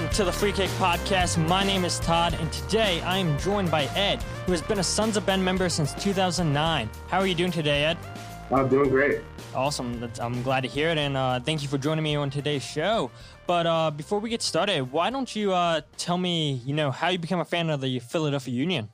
Welcome to the Free Kick Podcast. My name is Todd, and today I am joined by Ed, who has been a Sons of Ben member since 2009. How are you doing today, Ed? I'm doing great. Awesome. I'm glad to hear it, and thank you for joining me on today's show. But before we get started, why don't you tell me, how you became a fan of the Philadelphia Union?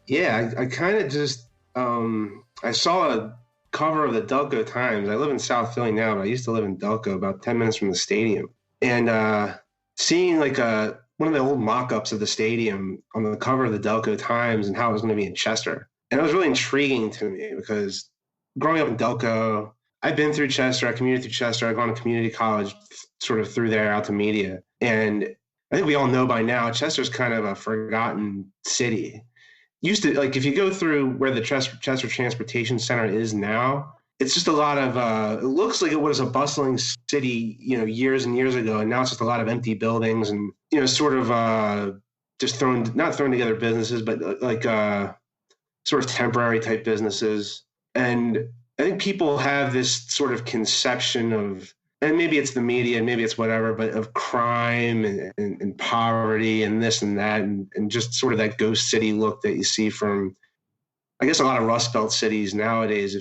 Yeah, I kind of just, I saw a cover of the Delco Times. I live in South Philly now, but I used to live in Delco, about 10 minutes from the stadium. And seeing like one of the old mock-ups of the stadium on the cover of the Delco Times and how it was going to be in Chester. And it was really intriguing to me because growing up in Delco, I've been through Chester, I commuted through Chester, I've gone to community college sort of through there out to media. And I think we all know by now, Chester's kind of a forgotten city. Used to, like, if you go through where the Chester Transportation Center is now, it's just a lot of, it looks like it was a bustling city, years and years ago. And now it's just a lot of empty buildings and, sort of just not thrown together businesses, but like sort of temporary type businesses. And I think people have this sort of conception of, and maybe it's the media and maybe it's whatever, but of crime and poverty and this and that, and just sort of that ghost city look that you see from, I guess, a lot of Rust Belt cities nowadays.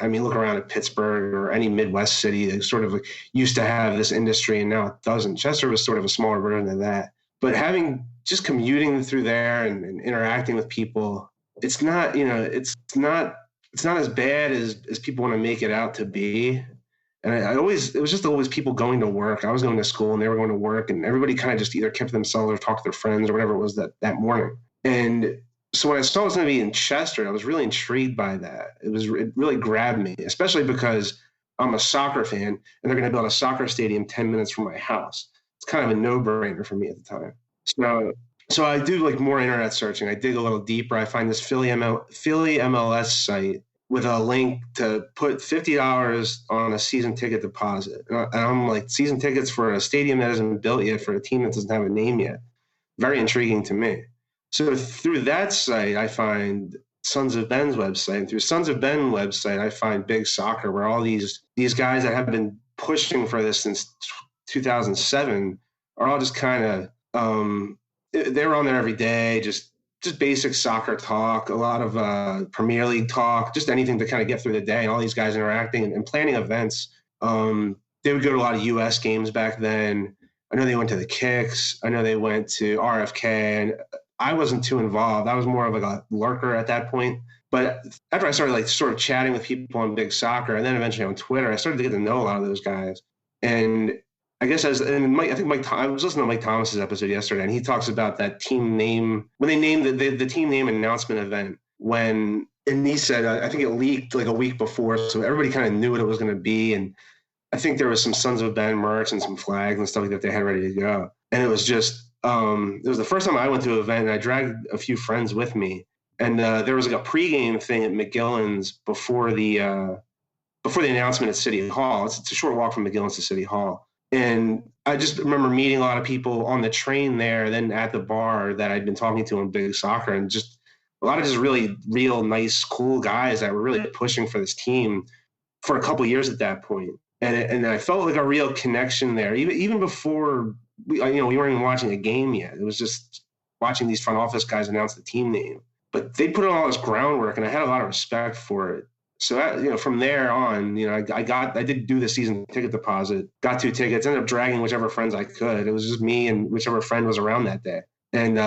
Look around at Pittsburgh or any Midwest city that sort of used to have this industry and now it doesn't. Chester was sort of a smaller version of that. But just commuting through there and interacting with people, it's not as bad as people want to make it out to be. And it was just always people going to work. I was going to school and they were going to work, and everybody kind of just either kept to themselves or talked to their friends or whatever it was that morning. And so when I saw it was going to be in Chester, I was really intrigued by that. It really grabbed me, especially because I'm a soccer fan and they're going to build a soccer stadium 10 minutes from my house. It's kind of a no-brainer for me at the time. So I do like more internet searching. I dig a little deeper. I find this Philly MLS site with a link to put $50 on a season ticket deposit. And I'm like, season tickets for a stadium that isn't built yet, for a team that doesn't have a name yet. Very intriguing to me. So through that site, I find Sons of Ben's website. And through Sons of Ben website, I find Big Soccer, where all these guys that have been pushing for this since 2007 are all just kind of, they're on there every day, just basic soccer talk, a lot of Premier League talk, just anything to kind of get through the day. And all these guys interacting and planning events. They would go to a lot of U.S. games back then. I know they went to the Kicks. I know they went to RFK. And I wasn't too involved. I was more of like a lurker at that point. But after I started like sort of chatting with people on Big Soccer and then eventually on Twitter, I started to get to know a lot of those guys. And I guess I was listening to Mike Thomas's episode yesterday, and he talks about that team name when they named the team name announcement event and he said, I think it leaked like a week before, so everybody kind of knew what it was going to be. And I think there was some Sons of Ben merch and some flags and stuff like that they had ready to go. And it was just, it was the first time I went to an event, and I dragged a few friends with me. And there was like a pregame thing at McGillen's before the announcement at City Hall. It's a short walk from McGillen's to City Hall. And I just remember meeting a lot of people on the train there, then at the bar that I'd been talking to on Big Soccer, and just a lot of just really real nice, cool guys that were really pushing for this team for a couple of years at that point. And I felt like a real connection there, even before we weren't even watching a game yet. It was just watching these front office guys announce the team name. But they put in all this groundwork, and I had a lot of respect for it. So, from there on, I did do the season ticket deposit, got 2 tickets, ended up dragging whichever friends I could. It was just me and whichever friend was around that day. And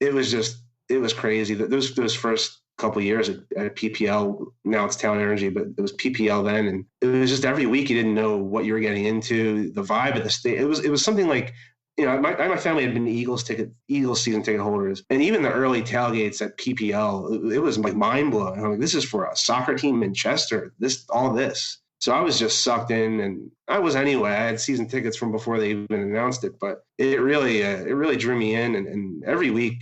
it was crazy. Those first couple of years at PPL, now it's Town Energy, but it was PPL then. And it was just every week you didn't know what you were getting into, the vibe of the state. It was something like, my family had been Eagles season ticket holders. And even the early tailgates at PPL, it was like mind blowing. I'm like, this is for a soccer team in Chester, all this. So I was just sucked in, and I was anyway. I had season tickets from before they even announced it, but it really drew me in. And every week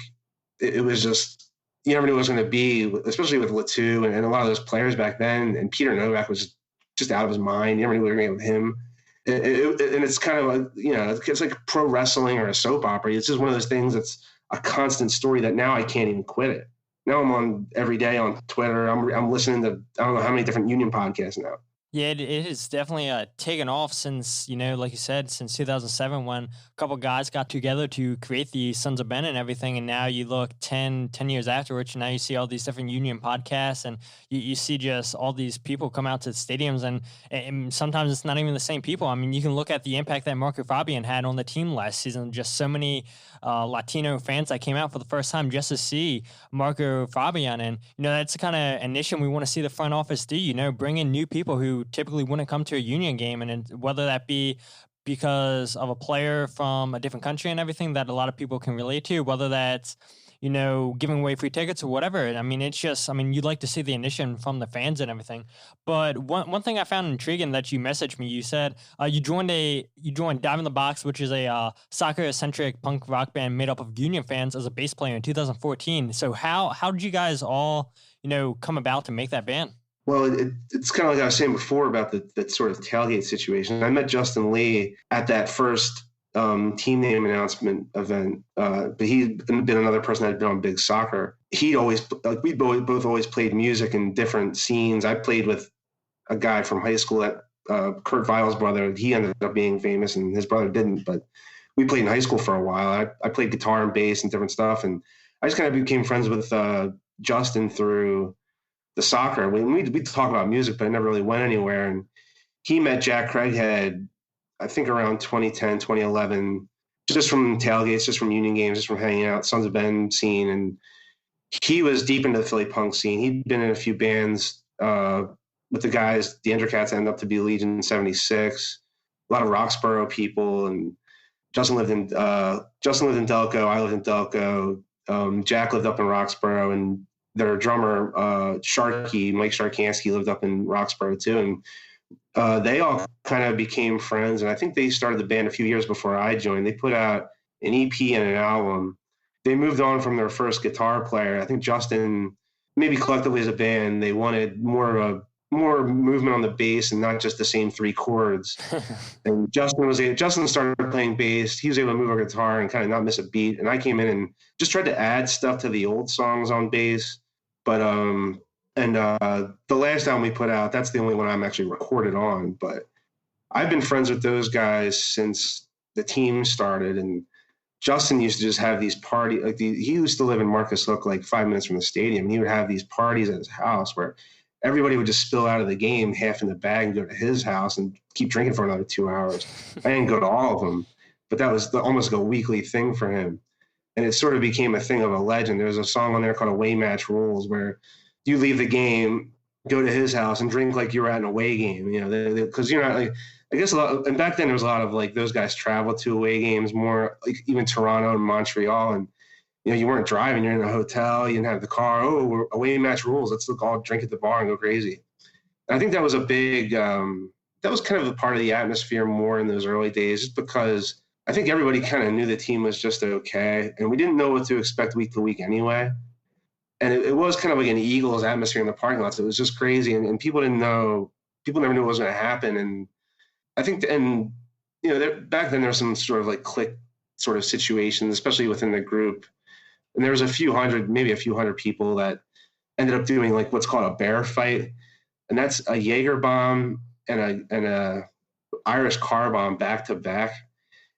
it was just, you never knew what it was going to be, especially with Latu and a lot of those players back then. And Peter Novak was just out of his mind. You never knew what you were going to get with him. And it's kind of it's like pro wrestling or a soap opera. It's just one of those things that's a constant story that now I can't even quit it. Now I'm on every day on Twitter. I'm listening to, I don't know how many different Union podcasts now. Yeah, it has definitely taken off since, like you said, since 2007 when a couple guys got together to create the Sons of Ben and everything. And now you look 10 years afterwards, and now you see all these different union podcasts and you see just all these people come out to the stadiums. And sometimes it's not even the same people. I mean, you can look at the impact that Marco Fabian had on the team last season. Just so many Latino fans that came out for the first time just to see Marco Fabian. And, that's the kind of initiative we want to see the front office do, bring in new people who typically wouldn't come to a union game. And whether that be because of a player from a different country and everything that a lot of people can relate to, whether that's, giving away free tickets or whatever. I mean, it's just, you'd like to see the initiative from the fans and everything. But one thing I found intriguing that you messaged me, you said you joined Dive in the Box, which is a soccer-centric punk rock band made up of union fans as a bass player in 2014. So how did you guys all, come about to make that band? Well, it's kind of like I was saying before about the sort of tailgate situation. I met Justin Lee at that first team name announcement event, but he'd been another person that had been on Big Soccer. He'd always, like, we both always played music in different scenes. I played with a guy from high school that Kurt Weill's brother. He ended up being famous, and his brother didn't. But we played in high school for a while. I played guitar and bass and different stuff, and I just kind of became friends with Justin through the soccer. We talk about music, but it never really went anywhere. And he met Jack Craighead, I think around 2010, 2011, just from tailgates, just from union games, just from hanging out, Sons of Ben scene. And he was deep into the Philly punk scene. He'd been in a few bands with the guys. The Endercats ended up to be Legion 76, a lot of Roxborough people. And Justin lived in Delco. I lived in Delco. Jack lived up in Roxborough, and their drummer, Mike Sharkansky, lived up in Roxborough too. And they all kind of became friends. And I think they started the band a few years before I joined. They put out an EP and an album. They moved on from their first guitar player. I think Justin, maybe collectively as a band, they wanted more movement on the bass and not just the same three chords. And Justin started playing bass. He was able to move a guitar and kind of not miss a beat. And I came in and just tried to add stuff to the old songs on bass. But the last album we put out, that's the only one I'm actually recorded on. But I've been friends with those guys since the team started. And Justin used to just have these parties. He used to live in Marcus Hook, like 5 minutes from the stadium. And he would have these parties at his house where everybody would just spill out of the game, half in the bag, and go to his house and keep drinking for another 2 hours. I didn't go to all of them, but that was almost like a weekly thing for him. And it sort of became a thing of a legend. There's a song on there called Away Match Rules, where you leave the game, go to his house, and drink like you were at an away game. Because you're not like, I guess and back then there was a lot of like those guys traveled to away games more, like even Toronto and Montreal, and you weren't driving, you're in a hotel, you didn't have the car. Oh, we're away match rules. Let's all drink at the bar and go crazy. And I think that was a big, that was kind of a part of the atmosphere more in those early days, just because I think everybody kind of knew the team was just okay, and we didn't know what to expect week to week anyway. And it was kind of like an Eagles atmosphere in the parking lots. It was just crazy, and people never knew what was going to happen. And I think, back then there was some sort of like clique sort of situations, especially within the group. And there was a few hundred people that ended up doing like what's called a bear fight. And that's a Jaeger bomb and a Irish car bomb back to back.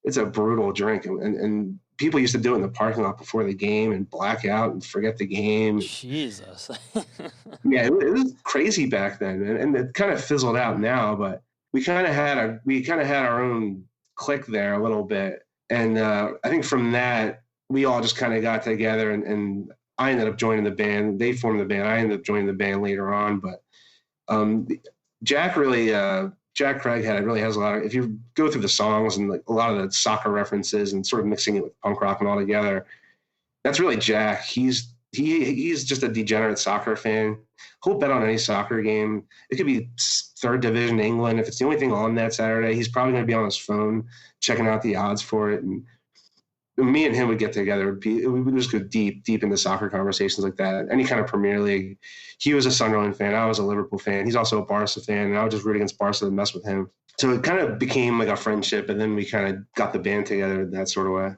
It's a brutal drink. And people used to do it in the parking lot before the game and black out and forget the game. Jesus. Yeah, it was crazy back then. And it kind of fizzled out now, but we kind of had our own clique there a little bit. And I think from that, we all just kind of got together, and I ended up joining the band. They formed the band. I ended up joining the band later on. But Jack Craighead really has a lot of, if you go through the songs and like a lot of the soccer references and sort of mixing it with punk rock and all together, that's really Jack. He's just a degenerate soccer fan. He'll bet on any soccer game. It could be third division England. If it's the only thing on that Saturday, he's probably going to be on his phone checking out the odds for it. And me and him would get together. We would just go deep into soccer conversations like that. Any kind of Premier League. He was a Sunderland fan. I was a Liverpool fan. He's also a Barca fan, and I would just root against Barca and mess with him. So it kind of became like a friendship, and then we kind of got the band together in that sort of way.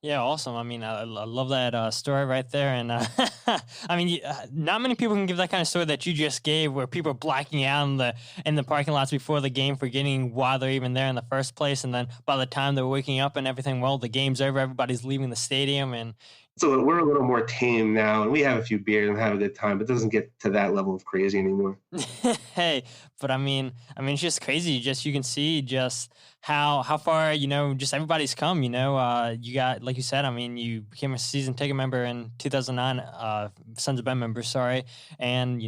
Yeah, awesome. I mean, I love that story right there. And I mean, not many people can give that kind of story that you just gave, where people are blacking out in the parking lots before the game, forgetting why they're even there in the first place, and then by the time they're waking up and everything, well, the game's over. Everybody's leaving the stadium, and So we're a little more tame now, and we have a few beers and have a good time, but it doesn't get to that level of crazy anymore. hey, but it's just crazy. Just you can see just how far just everybody's come. You got, like you said. I mean, you became a season ticket member in 2009. Sons of Ben member, sorry, and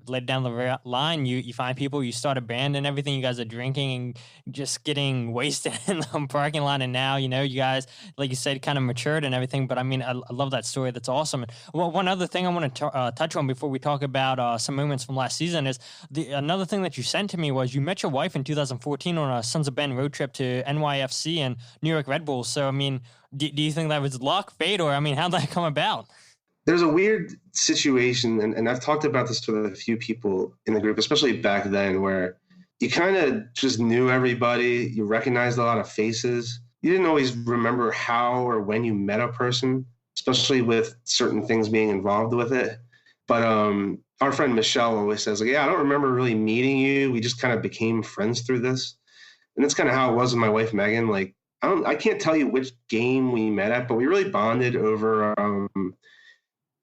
later down the line, you find people, you start a band and everything. You guys are drinking and just getting wasted in the parking lot, and now you guys, like you said, kind of matured and everything. But I mean, I love that story. That's awesome. And one other thing I want to touch on before we talk about some moments from last season is another thing that you sent to me was you met your wife in 2014 on a Sons of Ben road trip to NYFC and New York Red Bulls. So, I mean, do you think that was luck, fate, or, I mean, how'd that come about? There's a weird situation, and I've talked about this with a few people in the group, especially back then, where you kind of just knew everybody. You recognized a lot of faces. You didn't always remember how or when you met a person, especially with certain things being involved with it. But our friend Michelle always says, like, yeah, I don't remember really meeting you. We just kind of became friends through this. And that's kind of how it was with my wife, Megan. Like, I can't tell you which game we met at, but we really bonded over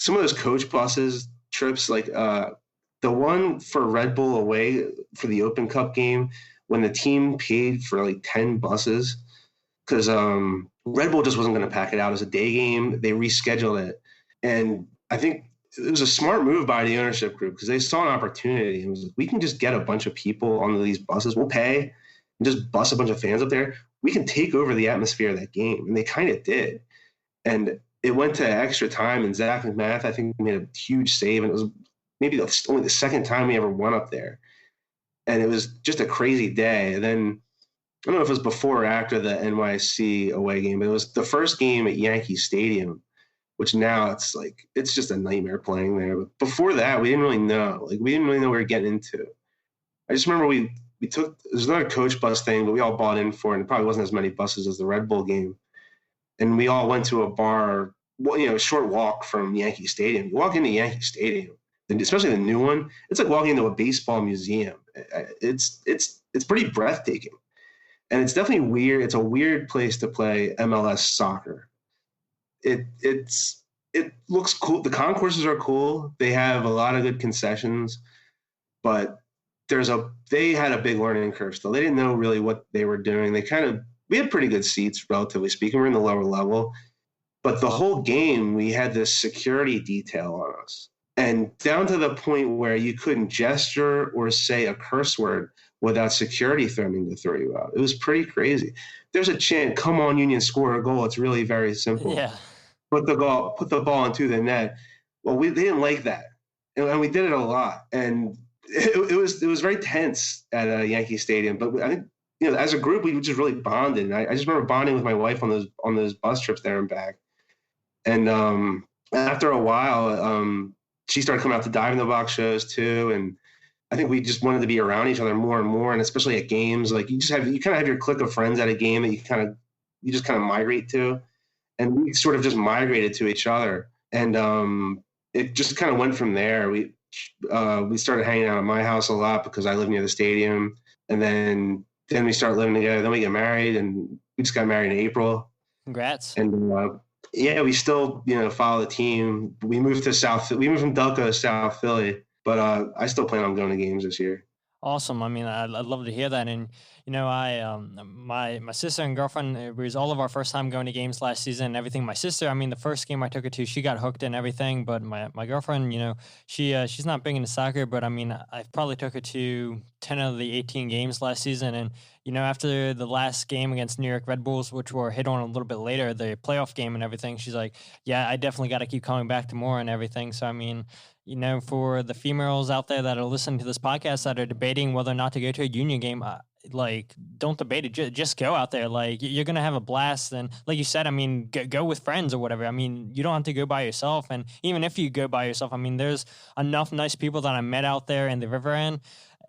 some of those coach buses trips. Like the one for Red Bull away for the Open Cup game, when the team paid for like 10 buses, because Red Bull just wasn't going to pack it out as a day game. They rescheduled it. And I think it was a smart move by the ownership group, because they saw an opportunity and was like, we can just get a bunch of people onto these buses. We'll pay and just bus a bunch of fans up there. We can take over the atmosphere of that game. And they kind of did. And it went to extra time, and Zach McMath, I think, made a huge save. And it was maybe only the second time we ever went up there. And it was just a crazy day. And then I don't know if it was before or after the NYC away game, but it was the first game at Yankee Stadium, which now it's just a nightmare playing there. But before that, we didn't really know. Like, we didn't really know what we were getting into. I just remember we took, there's another coach bus thing, but we all bought in for it, and it probably wasn't as many buses as the Red Bull game. And we all went to a bar, a short walk from Yankee Stadium. You walk into Yankee Stadium, and especially the new one, it's like walking into a baseball museum. It's pretty breathtaking. And it's definitely weird. It's a weird place to play MLS soccer. It looks cool. The concourses are cool. They have a lot of good concessions, but they had a big learning curve still. They didn't know really what they were doing. We had pretty good seats, relatively speaking. We're in the lower level, but the whole game, we had this security detail on us, and down to the point where you couldn't gesture or say a curse word without security threatening to throw you out. It was pretty crazy. There's a chant, "Come on, Union, score a goal." It's really very simple. Yeah. Put the ball into the net. Well, they didn't like that, and we did it a lot, and it was very tense at Yankee Stadium. But I think, as a group, we just really bonded. And I just remember bonding with my wife on those bus trips there and back. And after a while, she started coming out to Dive in the Box shows too, and I think we just wanted to be around each other more and more, and especially at games. Like, you kind of have your clique of friends at a game that you just kind of migrate to, and we sort of just migrated to each other, and it just kind of went from there. We started hanging out at my house a lot because I live near the stadium, and then we started living together. Then we get married, and we just got married in April. Congrats. And we still follow the team. We moved from Delco to South Philly. But I still plan on going to games this year. Awesome. I mean, I'd love to hear that. And, my sister and girlfriend, it was all of our first time going to games last season and everything. My sister, I mean, the first game I took her to, she got hooked and everything. But my girlfriend, she's not big into soccer, but I mean, I probably took her to 10 of the 18 games last season. And, after the last game against New York Red Bulls, which we'll hit on a little bit later, the playoff game and everything, she's like, yeah, I definitely got to keep coming back to more and everything. So, I mean, for the females out there that are listening to this podcast that are debating whether or not to go to a Union game, don't debate it. Just go out there. Like, you're going to have a blast. And like you said, I mean, go with friends or whatever. I mean, you don't have to go by yourself. And even if you go by yourself, I mean, there's enough nice people that I met out there in the river end.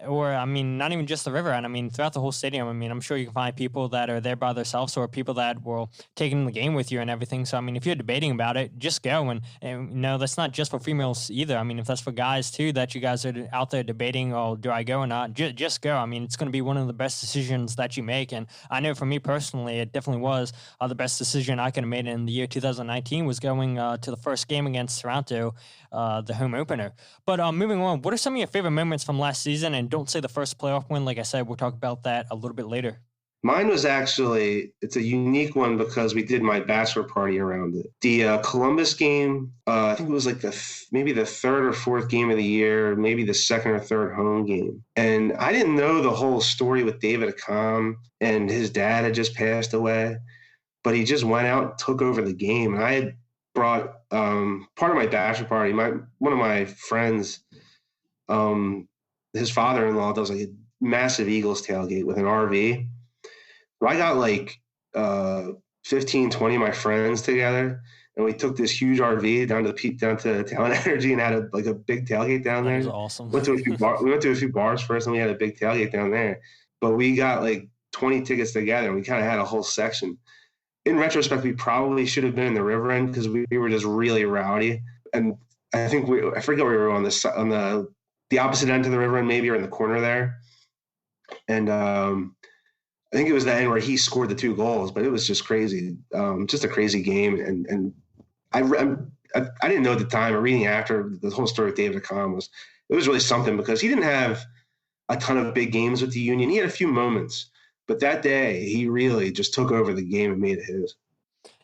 or I mean, not even just the river. And I mean, throughout the whole stadium, I mean, I'm sure you can find people that are there by themselves or people that will take in the game with you and everything. So, I mean, if you're debating about it, just go. And you know, that's not just for females either. I mean, if that's for guys too, that you guys are out there debating, oh, do I go or not? Just go. I mean, it's going to be one of the best decisions that you make. And I know for me personally, it definitely was the best decision I could have made in the year 2019 was going to the first game against Toronto, the home opener. But moving on, what are some of your favorite moments from last season? And don't say the first playoff win. Like I said, we'll talk about that a little bit later. Mine was actually, it's a unique one because we did my bachelor party around it. The Columbus game, I think it was like maybe the third or fourth game of the year, maybe the second or third home game. And I didn't know the whole story with David Accam, and his dad had just passed away, but he just went out and took over the game. And I had brought part of my bachelor party, one of my friends, his father-in-law does like a massive Eagles tailgate with an RV. So I got like 15, 20 of my friends together, and we took this huge RV down to Talent Energy and had a big tailgate down there. That was awesome. We went to a few bars first, and we had a big tailgate down there. But we got like 20 tickets together, and we kind of had a whole section. In retrospect, we probably should have been in the river end because we were just really rowdy. And I think I forget where we were on the opposite end of the river end, maybe, or in the corner there. And I think it was the end where he scored the 2 goals, but it was just crazy, just a crazy game. And I didn't know at the time, or reading after, the whole story with David Accam was really something because he didn't have a ton of big games with the Union. He had a few moments, but that day he really just took over the game and made it his.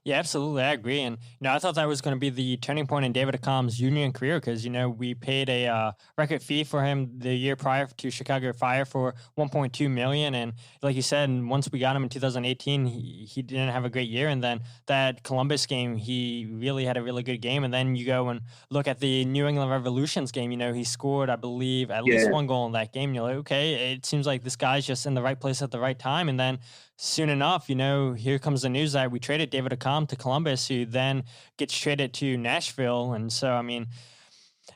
Yeah, absolutely. I agree. And, I thought that was going to be the turning point in David Accam's Union career because, we paid a record fee for him the year prior to Chicago Fire for $1.2 million. And like you said, once we got him in 2018, he didn't have a great year. And then that Columbus game, he really had a really good game. And then you go and look at the New England Revolution's game. He scored, I believe, at least 1 goal in that game. You're like, okay, it seems like this guy's just in the right place at the right time. And then soon enough, here comes the news that we traded David Accam to Columbus, who then gets traded to Nashville. And so, I mean,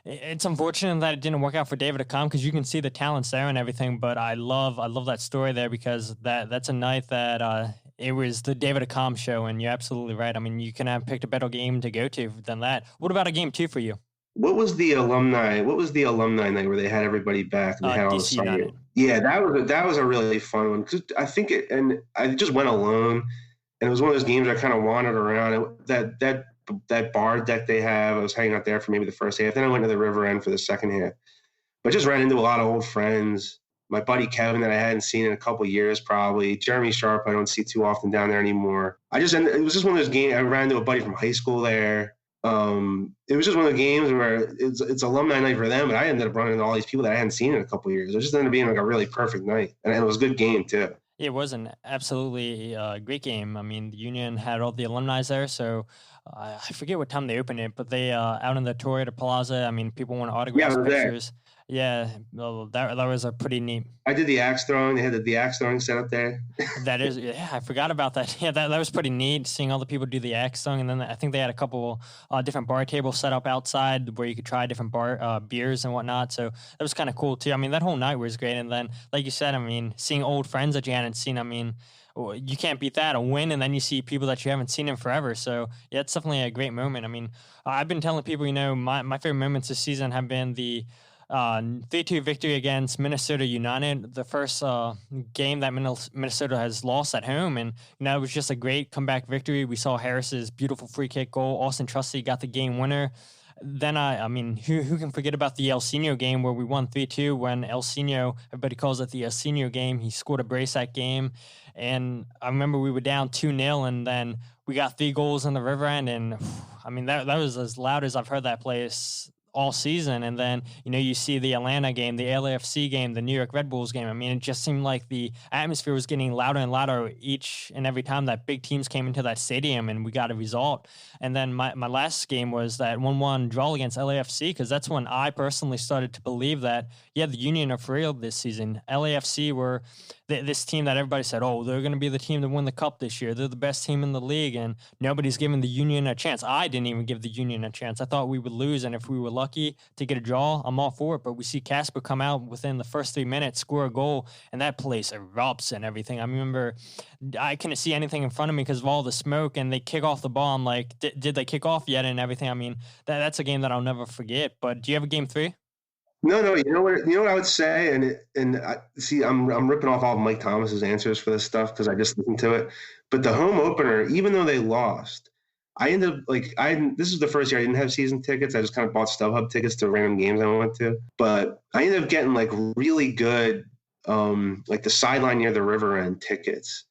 it's unfortunate that it didn't work out for David Accam because you can see the talents there and everything. But I love that story there because that's a night that it was the David Accam show. And you're absolutely right. I mean, you couldn't have picked a better game to go to than that. What about a game 2 for you? What was the alumni night where they had everybody back and they had all the stars? Yeah, that was a really fun one because I think and I just went alone, and it was one of those games I kind of wandered around. That bar deck they have, I was hanging out there for maybe the first half. Then I went to the river end for the second half, but just ran into a lot of old friends. My buddy Kevin that I hadn't seen in a couple of years, probably Jeremy Sharp. I don't see too often down there anymore. It was just one of those games. I ran into a buddy from high school there. It was just one of the games where it's alumni night for them, but I ended up running into all these people that I hadn't seen in a couple of years. It just ended up being like a really perfect night, and it was a good game too. It was an absolutely great game. I mean, the Union had all the alumni there, so I forget what time they opened it, but they out in the Toyota Plaza. I mean, people want autographs, pictures. There. Yeah, well, that was a pretty neat. I did the axe throwing. They had the axe throwing set up there. That is, yeah, I forgot about that. Yeah, that was pretty neat, seeing all the people do the axe throwing. And then I think they had a couple different bar tables set up outside where you could try different beers and whatnot. So that was kind of cool, too. I mean, that whole night was great. And then, like you said, I mean, seeing old friends that you hadn't seen, I mean, you can't beat that, a win, and then you see people that you haven't seen in forever. So, yeah, it's definitely a great moment. I mean, I've been telling people, my favorite moments this season have been the 3-2 victory against Minnesota United, the first game that Minnesota has lost at home. And, it was just a great comeback victory. We saw Harris's beautiful free kick goal. Auston Trusty got the game winner. Then, I mean, who can forget about the Ilsinho game where we won 3-2 when Ilsinho, everybody calls it the Ilsinho game. He scored a brace that game. And I remember we were down 2-0, and then we got 3 goals in the river end. And, I mean, that was as loud as I've heard that place all season. And then, you see the Atlanta game, the LAFC game, the New York Red Bulls game. I mean, it just seemed like the atmosphere was getting louder and louder each and every time that big teams came into that stadium and we got a result. And then my last game was that 1-1 draw against LAFC, because that's when I personally started to believe that, yeah, the Union are for real this season. LAFC were this team that everybody said, oh, they're going to be the team to win the cup this year. They're the best team in the league, and nobody's giving the Union a chance. I didn't even give the Union a chance. I thought we would lose, and if we were lucky, lucky to get a draw, I'm all for it. But we see Casper come out within the first 3 minutes, score a goal, and that place erupts and everything. I remember I couldn't see anything in front of me because of all the smoke, and they kick off the ball. I'm like, did they kick off yet and everything? I mean, that's a game that I'll never forget. But do you have a game 3? No. You know what I would say, I'm ripping off all of Mike Thomas's answers for this stuff because I just listened to it. But the home opener, even though they lost, I ended up this is the first year I didn't have season tickets. I just kind of bought StubHub tickets to random games I went to. But I ended up getting like really good, like the sideline near the river end tickets.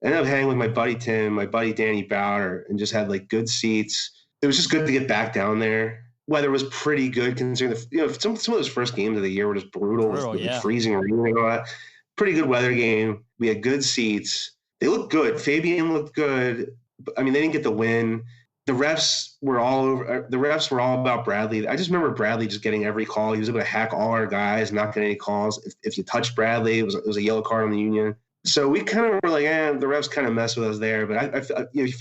I ended up hanging with my buddy Tim, my buddy Danny Bauer, and just had like good seats. It was just good to get back down there. Weather was pretty good considering some of those first games of the year were just brutal with freezing rain and all that. Pretty good weather game. We had good seats. They looked good. Fabian looked good. I mean, they didn't get the win. The refs were all over. The refs were all about Bradley. I just remember Bradley just getting every call. He was able to hack all our guys, not getting any calls. If you touched Bradley, it was a yellow card on the Union. So we kind of were like, the refs kind of messed with us there. But you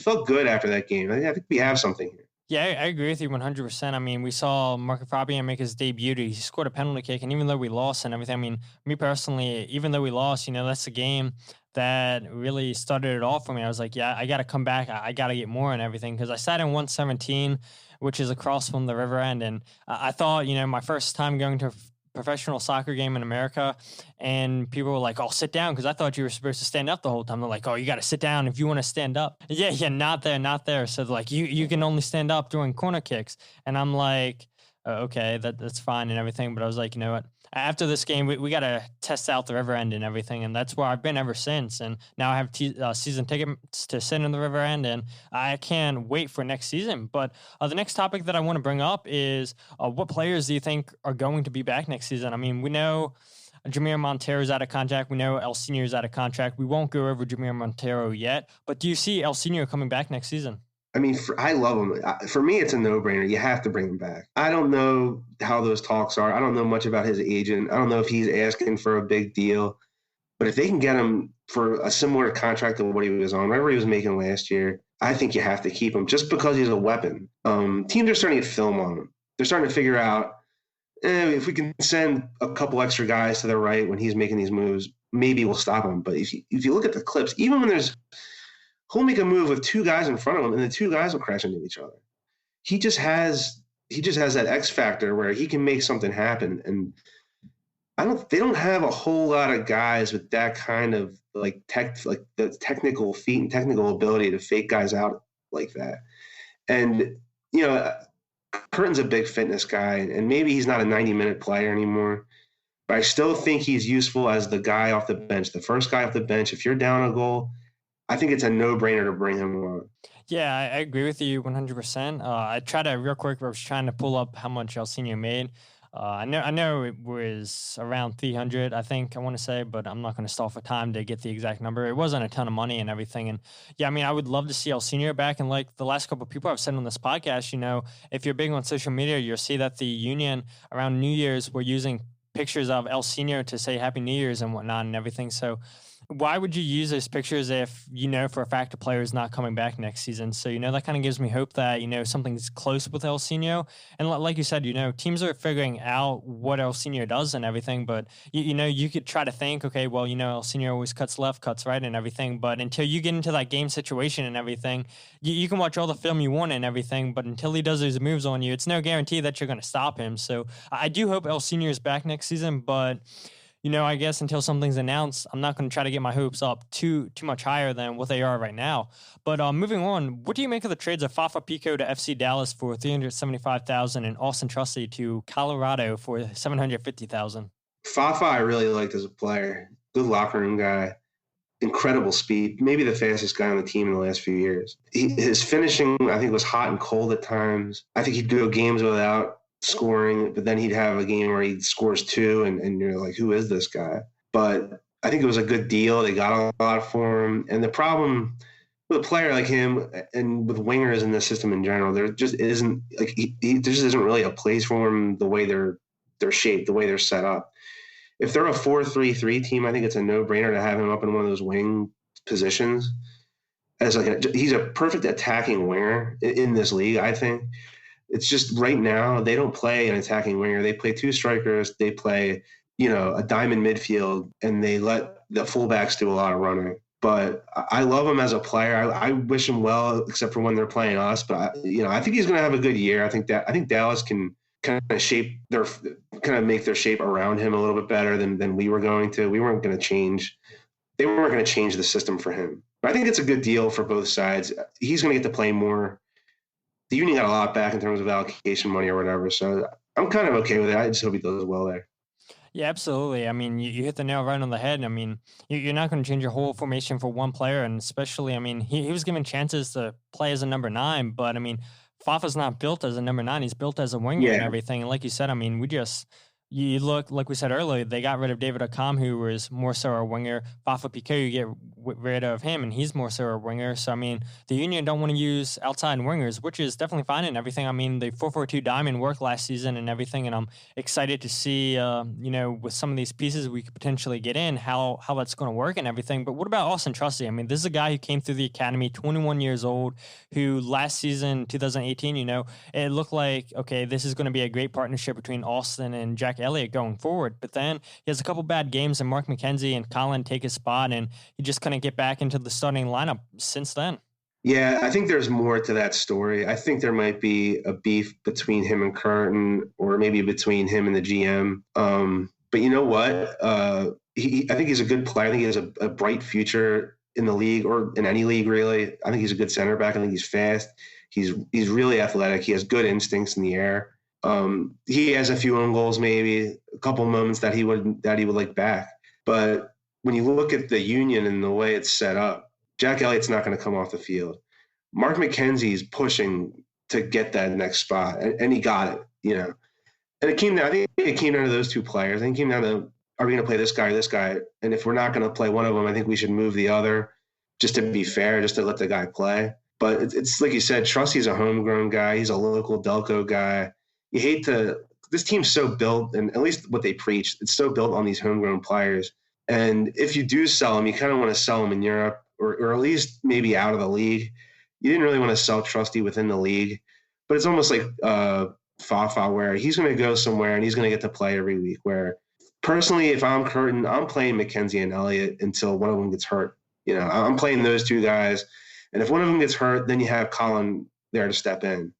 felt good after that game. I think we have something here. Yeah, I agree with you 100%. I mean, we saw Marco Fabian make his debut. He scored a penalty kick, and even though we lost and everything, I mean, me personally, even though we lost, that's a game that really started it off for me. I was like, yeah, I got to come back. I got to get more and everything because I sat in 117, which is across from the river end, and I thought, my first time going to professional soccer game in America, and people were like, "Oh, sit down," because I thought you were supposed to stand up the whole time. They're like, "Oh, you got to sit down if you want to stand up." Yeah, not there. So like, you can only stand up during corner kicks, and I'm like, okay, that's fine and everything. But I was like, you know what? After this game, we got to test out the river end and everything, and that's where I've been ever since. And now I have season tickets to sit in the river end, and I can't wait for next season. But the next topic that I want to bring up is what players do you think are going to be back next season? I mean, we know Jamiro Monteiro is out of contract. We know Ilsinho is out of contract. We won't go over Jamiro Monteiro yet, but do you see Ilsinho coming back next season? I mean, I love him. For me, it's a no-brainer. You have to bring him back. I don't know how those talks are. I don't know much about his agent. I don't know if he's asking for a big deal. But if they can get him for a similar contract to what he was on, whatever he was making last year, I think you have to keep him just because he's a weapon. Teams are starting to get film on him. They're starting to figure out, if we can send a couple extra guys to the right when he's making these moves, maybe we'll stop him. But if you look at the clips, even when he'll make a move with two guys in front of him, and the two guys will crash into each other. He just has that X factor where he can make something happen. And they don't have a whole lot of guys with that kind of like the technical feat and technical ability to fake guys out like that. And Curtin's a big fitness guy, and maybe he's not a 90-minute player anymore, but I still think he's useful as the guy off the bench, the first guy off the bench. If you're down a goal, I think it's a no-brainer to bring him on. Yeah, I agree with you 100%. I tried to real quick. I was trying to pull up how much Ilsinho made. I know it was around 300. I think I want to say, but I'm not going to stall for time to get the exact number. It wasn't a ton of money and everything. And yeah, I mean, I would love to see Ilsinho back. And like the last couple of people I've said on this podcast, if you're big on social media, you'll see that the Union around New Year's were using pictures of Ilsinho to say Happy New Year's and whatnot and everything. So why would you use those pictures if for a fact a player is not coming back next season? So, that kind of gives me hope that, something's close with Ilsinho. And like you said, teams are figuring out what Ilsinho does and everything. But, you could try to think, okay, well, Ilsinho always cuts left, cuts right and everything. But until you get into that game situation and everything, you can watch all the film you want and everything. But until he does those moves on you, it's no guarantee that you're going to stop him. So I do hope Ilsinho is back next season. But I guess until something's announced, I'm not going to try to get my hopes up too much higher than what they are right now. But moving on, what do you make of the trades of Fafa Picault to FC Dallas for $375,000 and Auston Trusty to Colorado for $750,000? Fafa I really liked as a player. Good locker room guy. Incredible speed. Maybe the fastest guy on the team in the last few years. His finishing, I think, was hot and cold at times. I think he'd go games without scoring, but then he'd have a game where he scores two and you're like, who is this guy? But I think it was a good deal. They got a lot for him. And the problem with a player like him and with wingers in the system in general, there just isn't there just isn't really a place for him the way they're shaped, the way they're set up. If they're a 4-3-3 team, I think it's a no-brainer to have him up in one of those wing positions. He's a perfect attacking winger in this league, I think. It's just right now they don't play an attacking winger. They play two strikers. They play, a diamond midfield, and they let the fullbacks do a lot of running. But I love him as a player. I wish him well, except for when they're playing us. But I think he's going to have a good year. I think Dallas can kind of make their shape around him a little bit better than we were going to. We weren't going to change. They weren't going to change the system for him. But I think it's a good deal for both sides. He's going to get to play more. The Union got a lot back in terms of allocation money or whatever. So I'm kind of okay with it. I just hope he does well there. Yeah, absolutely. I mean, you hit the nail right on the head. I mean, you're not going to change your whole formation for one player. And especially, I mean, he was given chances to play as a number 9. But, I mean, Fafa's not built as a number 9. He's built as a winger and everything. And like you said, I mean, you look, like we said earlier, they got rid of David Akam, who was more so a winger. Fafa Picault, you get rid of him, and he's more so a winger. So, I mean, the Union don't want to use outside wingers, which is definitely fine and everything. I mean, the 4-4-2 diamond worked last season and everything, and I'm excited to see, with some of these pieces we could potentially get in, how that's going to work and everything. But what about Auston Trusty? I mean, this is a guy who came through the academy, 21 years old, who last season, 2018, it looked like, okay, this is going to be a great partnership between Auston and Jack Elliott going forward. But then he has a couple bad games, and Mark McKenzie and Collin take his spot, and he just couldn't get back into the starting lineup since then. Yeah, I think there's more to that story. I think there might be a beef between him and Curtin, or maybe between him and the GM. But you know what? I think he's a good player. I think he has a bright future in the league, or in any league, really. I think he's a good center back. I think he's fast. He's really athletic. He has good instincts in the air. He has a few own goals, maybe a couple moments that he would like back. But when you look at the Union and the way it's set up, Jack Elliott's not going to come off the field. Mark McKenzie's pushing to get that next spot, and he got it, And it came down. I think it came down to those two players. I think it came down to, are we going to play this guy or this guy? And if we're not going to play one of them, I think we should move the other, just to be fair, just to let the guy play. But it's like you said, Trusty's a homegrown guy. He's a local Delco guy. You hate to – this team's so built, and at least what they preach, it's so built on these homegrown players. And if you do sell them, you kind of want to sell them in Europe, or at least maybe out of the league. You didn't really want to sell Trusty within the league. But it's almost like Fafa, where he's going to go somewhere and he's going to get to play every week. Where personally, if I'm Curtin, I'm playing McKenzie and Elliott until one of them gets hurt. I'm playing those two guys. And if one of them gets hurt, then you have Collin there to step in.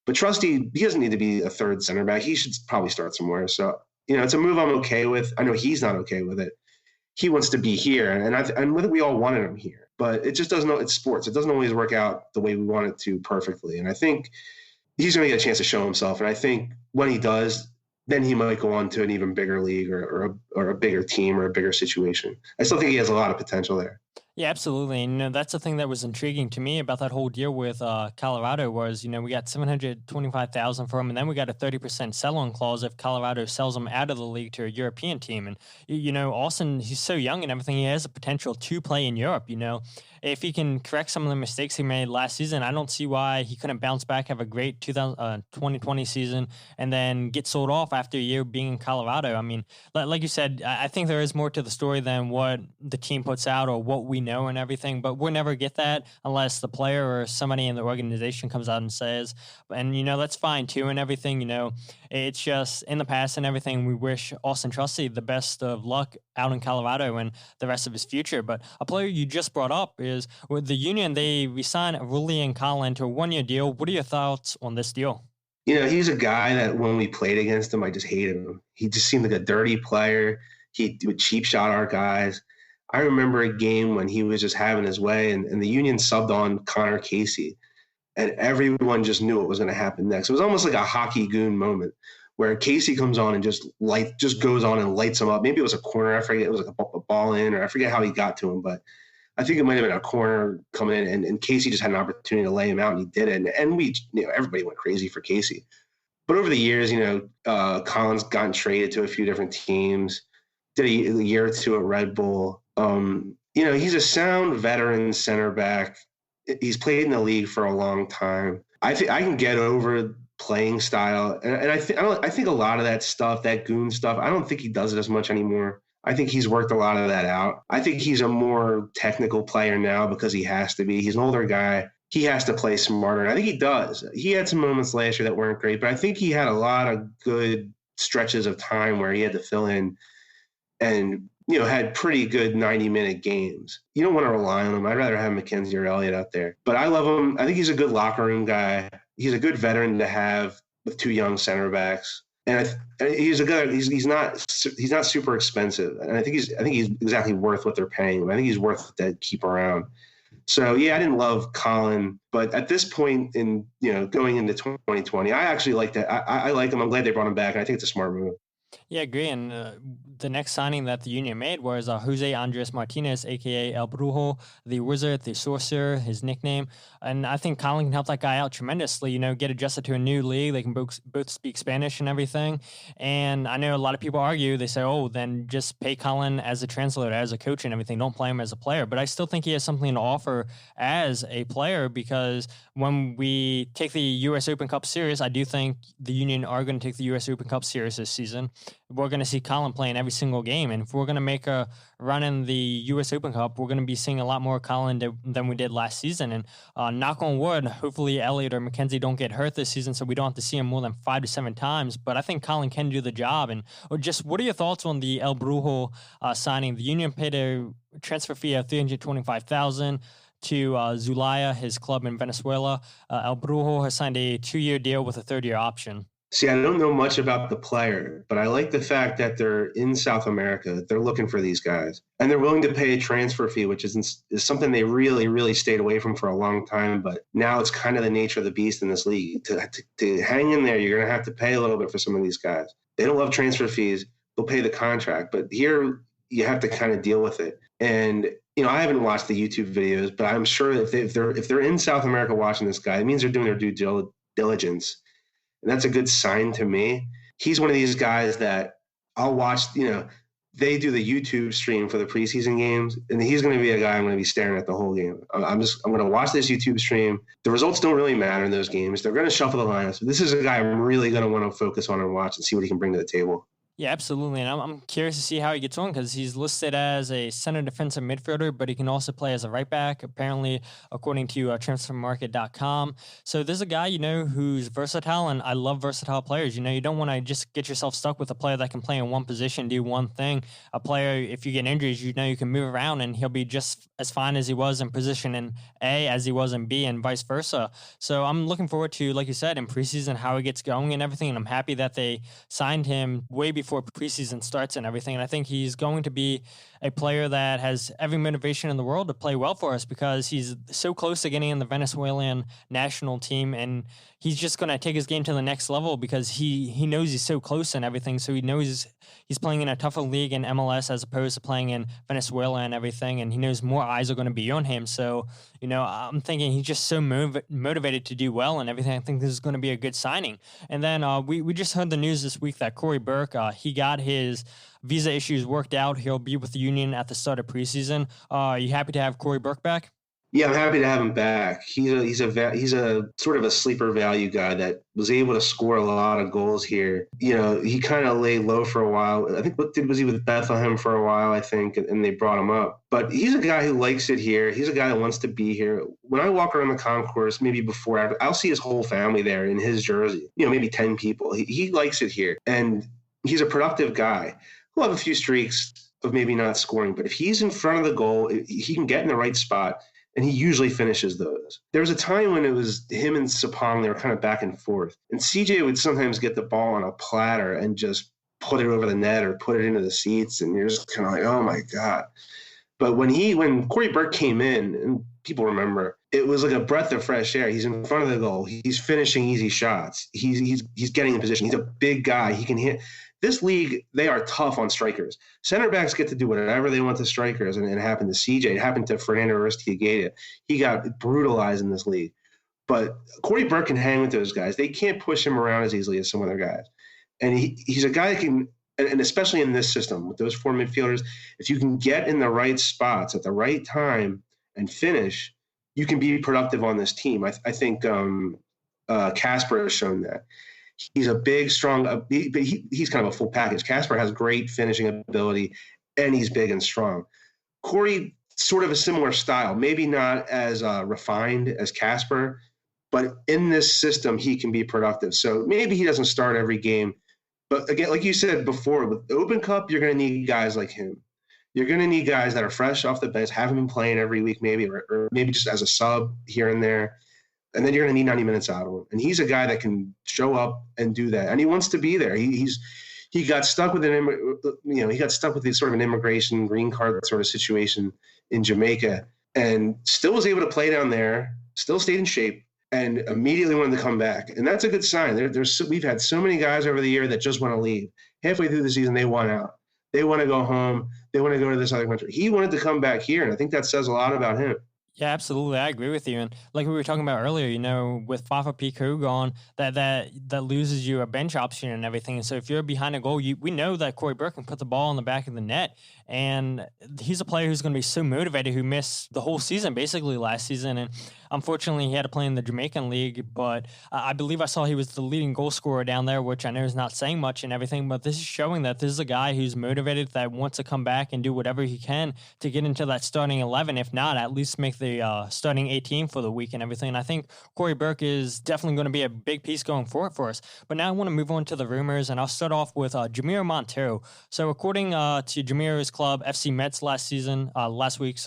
But Trusty, he doesn't need to be a third center back. He should probably start somewhere. So, it's a move I'm okay with. I know he's not okay with it. He wants to be here. And I think we all wanted him here. But it just doesn't – it's sports. It doesn't always work out the way we want it to perfectly. And I think he's going to get a chance to show himself. And I think when he does, then he might go on to an even bigger league or a bigger team or a bigger situation. I still think he has a lot of potential there. Yeah, absolutely. And that's the thing that was intriguing to me about that whole deal with Colorado was, we got $725,000 for him, and then we got a 30% sell-on clause if Colorado sells him out of the league to a European team. And, Auston, he's so young and everything, he has the potential to play in Europe, If he can correct some of the mistakes he made last season, I don't see why he couldn't bounce back, have a great 2020 season, and then get sold off after a year being in Colorado. I mean, like you said, I think there is more to the story than what the team puts out or what we know and everything, but we'll never get that unless the player or somebody in the organization comes out and says, and that's fine too and everything. It's just in the past and everything, we wish Auston Trusty the best of luck out in Colorado and the rest of his future. But a player you just brought up is with the Union, they re-signed Aurelien Collin to a 1-year deal. What are your thoughts on this deal? He's a guy that when we played against him, I just hated him. He just seemed like a dirty player. He would cheap shot our guys. I remember a game when he was just having his way, and the Union subbed on Connor Casey, and everyone just knew what was going to happen next. It was almost like a hockey goon moment where Casey comes on and just goes on and lights him up. Maybe it was a corner. I forget. It was like a ball in, or I forget how he got to him, but I think it might have been a corner coming in, and Casey just had an opportunity to lay him out, and he did it. And we, everybody went crazy for Casey. But over the years, Collin's gotten traded to a few different teams, did a year or two at Red Bull. He's a sound veteran center back. He's played in the league for a long time. I think I can get over playing style, and I think a lot of that stuff, that goon stuff, I don't think he does it as much anymore. I think he's worked a lot of that out. I think he's a more technical player now because he has to be. He's an older guy. he has to play smarter. And I think he does. He had some moments last year that weren't great, but I think he had a lot of good stretches of time where he had to fill in and, had pretty good 90-minute games. You don't want to rely on him. I'd rather have Mackenzie or Elliott out there. But I love him. I think he's a good locker room guy. He's a good veteran to have with two young center backs. And he's a good. He's not super expensive. And I think he's exactly worth what they're paying him. I think he's worth to keep around. So, yeah, I didn't love Collin, but at this point in, going into 2020, I actually like that. I like him. I'm glad they brought him back, and I think it's a smart move. Yeah, I agree. And the next signing that the Union made was Jose Andres Martinez, a.k.a. El Brujo, the Wizard, the Sorcerer, his nickname. And I think Collin can help that guy out tremendously, get adjusted to a new league. They can both speak Spanish and everything. And I know a lot of people argue, they say, oh, then just pay Collin as a translator, as a coach and everything. Don't play him as a player. But I still think he has something to offer as a player, because when we take the U.S. Open Cup serious, I do think the Union are going to take the U.S. Open Cup serious this season. We're going to see Collin playing every single game. And if we're going to make a run in the U.S. Open Cup, we're going to be seeing a lot more Collin than we did last season. And knock on wood, hopefully Elliott or Mackenzie don't get hurt this season, so we don't have to see him more than 5 to 7 times. But I think Collin can do the job. And just what are your thoughts on the El Brujo signing? The Union paid a transfer fee of $325,000 to Zulaya, his club in Venezuela. El Brujo has signed a 2-year deal with a 3rd-year option. See, I don't know much about the player, but I like the fact that they're in South America. They're looking for these guys, and they're willing to pay a transfer fee, which is something they really, really stayed away from for a long time. But now it's kind of the nature of the beast in this league. To hang in there, you're going to have to pay a little bit for some of these guys. They don't love transfer fees. They'll pay the contract, but here you have to kind of deal with it. And I haven't watched the YouTube videos, but I'm sure if they're in South America watching this guy, it means they're doing their due diligence. And that's a good sign to me. He's one of these guys that I'll watch, they do the YouTube stream for the preseason games, and he's going to be a guy I'm going to be staring at the whole game. I'm going to watch this YouTube stream. The results don't really matter in those games. They're going to shuffle the lineups. But this is a guy I'm really going to want to focus on and watch and see what he can bring to the table. Yeah, absolutely. And I'm curious to see how he gets on, because he's listed as a center defensive midfielder, but he can also play as a right back, apparently, according to transfermarket.com. So there's a guy, who's versatile, and I love versatile players. You don't want to just get yourself stuck with a player that can play in one position, do one thing. A player, if you get injuries, you can move around, and he'll be just as fine as he was in position in A as he was in B, and vice versa. So I'm looking forward to, like you said, in preseason, how he gets going and everything, and I'm happy that they signed him way before preseason starts and everything. And I think he's going to be a player that has every motivation in the world to play well for us, because he's so close to getting in the Venezuelan national team, and he's just going to take his game to the next level, because he knows he's so close and everything. So he knows he's playing in a tougher league in MLS as opposed to playing in Venezuela and everything, and he knows more eyes are going to be on him. So, I'm thinking he's just so motivated to do well and everything. I think this is going to be a good signing. And then we just heard the news this week that Corey Burke, he got his visa issues worked out. He'll be with the Union at the start of preseason. Are you happy to have Corey Burke back? Yeah, I'm happy to have him back. He's a sort of a sleeper value guy that was able to score a lot of goals here. He kind of laid low for a while. I think was he with Bethlehem for a while, I think, and they brought him up. But he's a guy who likes it here. He's a guy that wants to be here. When I walk around the concourse, maybe before, I'll see his whole family there in his jersey. Maybe 10 people. He likes it here, and he's a productive guy. He'll have a few streaks of maybe not scoring, but if he's in front of the goal, he can get in the right spot, and he usually finishes those. There was a time when it was him and Sapong, they were kind of back and forth, and CJ would sometimes get the ball on a platter and just put it over the net or put it into the seats, and you're just kind of like, oh my God. But when Corey Burke came in, and people remember, it was like a breath of fresh air. He's in front of the goal. He's finishing easy shots. He's getting in position. He's a big guy. He can hit. This league, they are tough on strikers. Center backs get to do whatever they want to strikers, and it happened to CJ. It happened to Fernando Aristeguieta. He got brutalized in this league. But Corey Burke can hang with those guys. They can't push him around as easily as some other guys. And he's a guy that can, and especially in this system with those 4 midfielders, if you can get in the right spots at the right time and finish, you can be productive on this team. I think Casper has shown that. He's a big, strong, he's kind of a full package. Casper has great finishing ability, and he's big and strong. Corey sort of a similar style, maybe not as refined as Casper, but in this system, he can be productive. So maybe he doesn't start every game. But again, like you said before, with the Open Cup, you're going to need guys like him. You're going to need guys that are fresh off the bench, haven't been playing every week maybe, or maybe just as a sub here and there. And then you're going to need 90 minutes out of him. And he's a guy that can show up and do that. And he wants to be there. He got stuck with he got stuck with this sort of an immigration green card sort of situation in Jamaica and still was able to play down there, still stayed in shape, and immediately wanted to come back. And that's a good sign. We've had so many guys over the year that just want to leave. Halfway through the season, they want out. They want to go home. They want to go to this other country. He wanted to come back here, and I think that says a lot about him. Yeah, absolutely. I agree with you. And like we were talking about earlier, with Fafa Picault gone, that loses you a bench option and everything. And so if you're behind a goal, we know that Corey Burke can put the ball in the back of the net. And he's a player who's going to be so motivated, who missed the whole season, basically last season. And unfortunately, he had to play in the Jamaican League. But I believe I saw he was the leading goal scorer down there, which I know is not saying much and everything. But this is showing that this is a guy who's motivated, that wants to come back and do whatever he can to get into that starting 11. If not, at least make the starting 18 for the week and everything. And I think Corey Burke is definitely going to be a big piece going forward for us. But now I want to move on to the rumors, and I'll start off with Jamiro Monteiro. So according to Jamiro's club, FC Metz last week,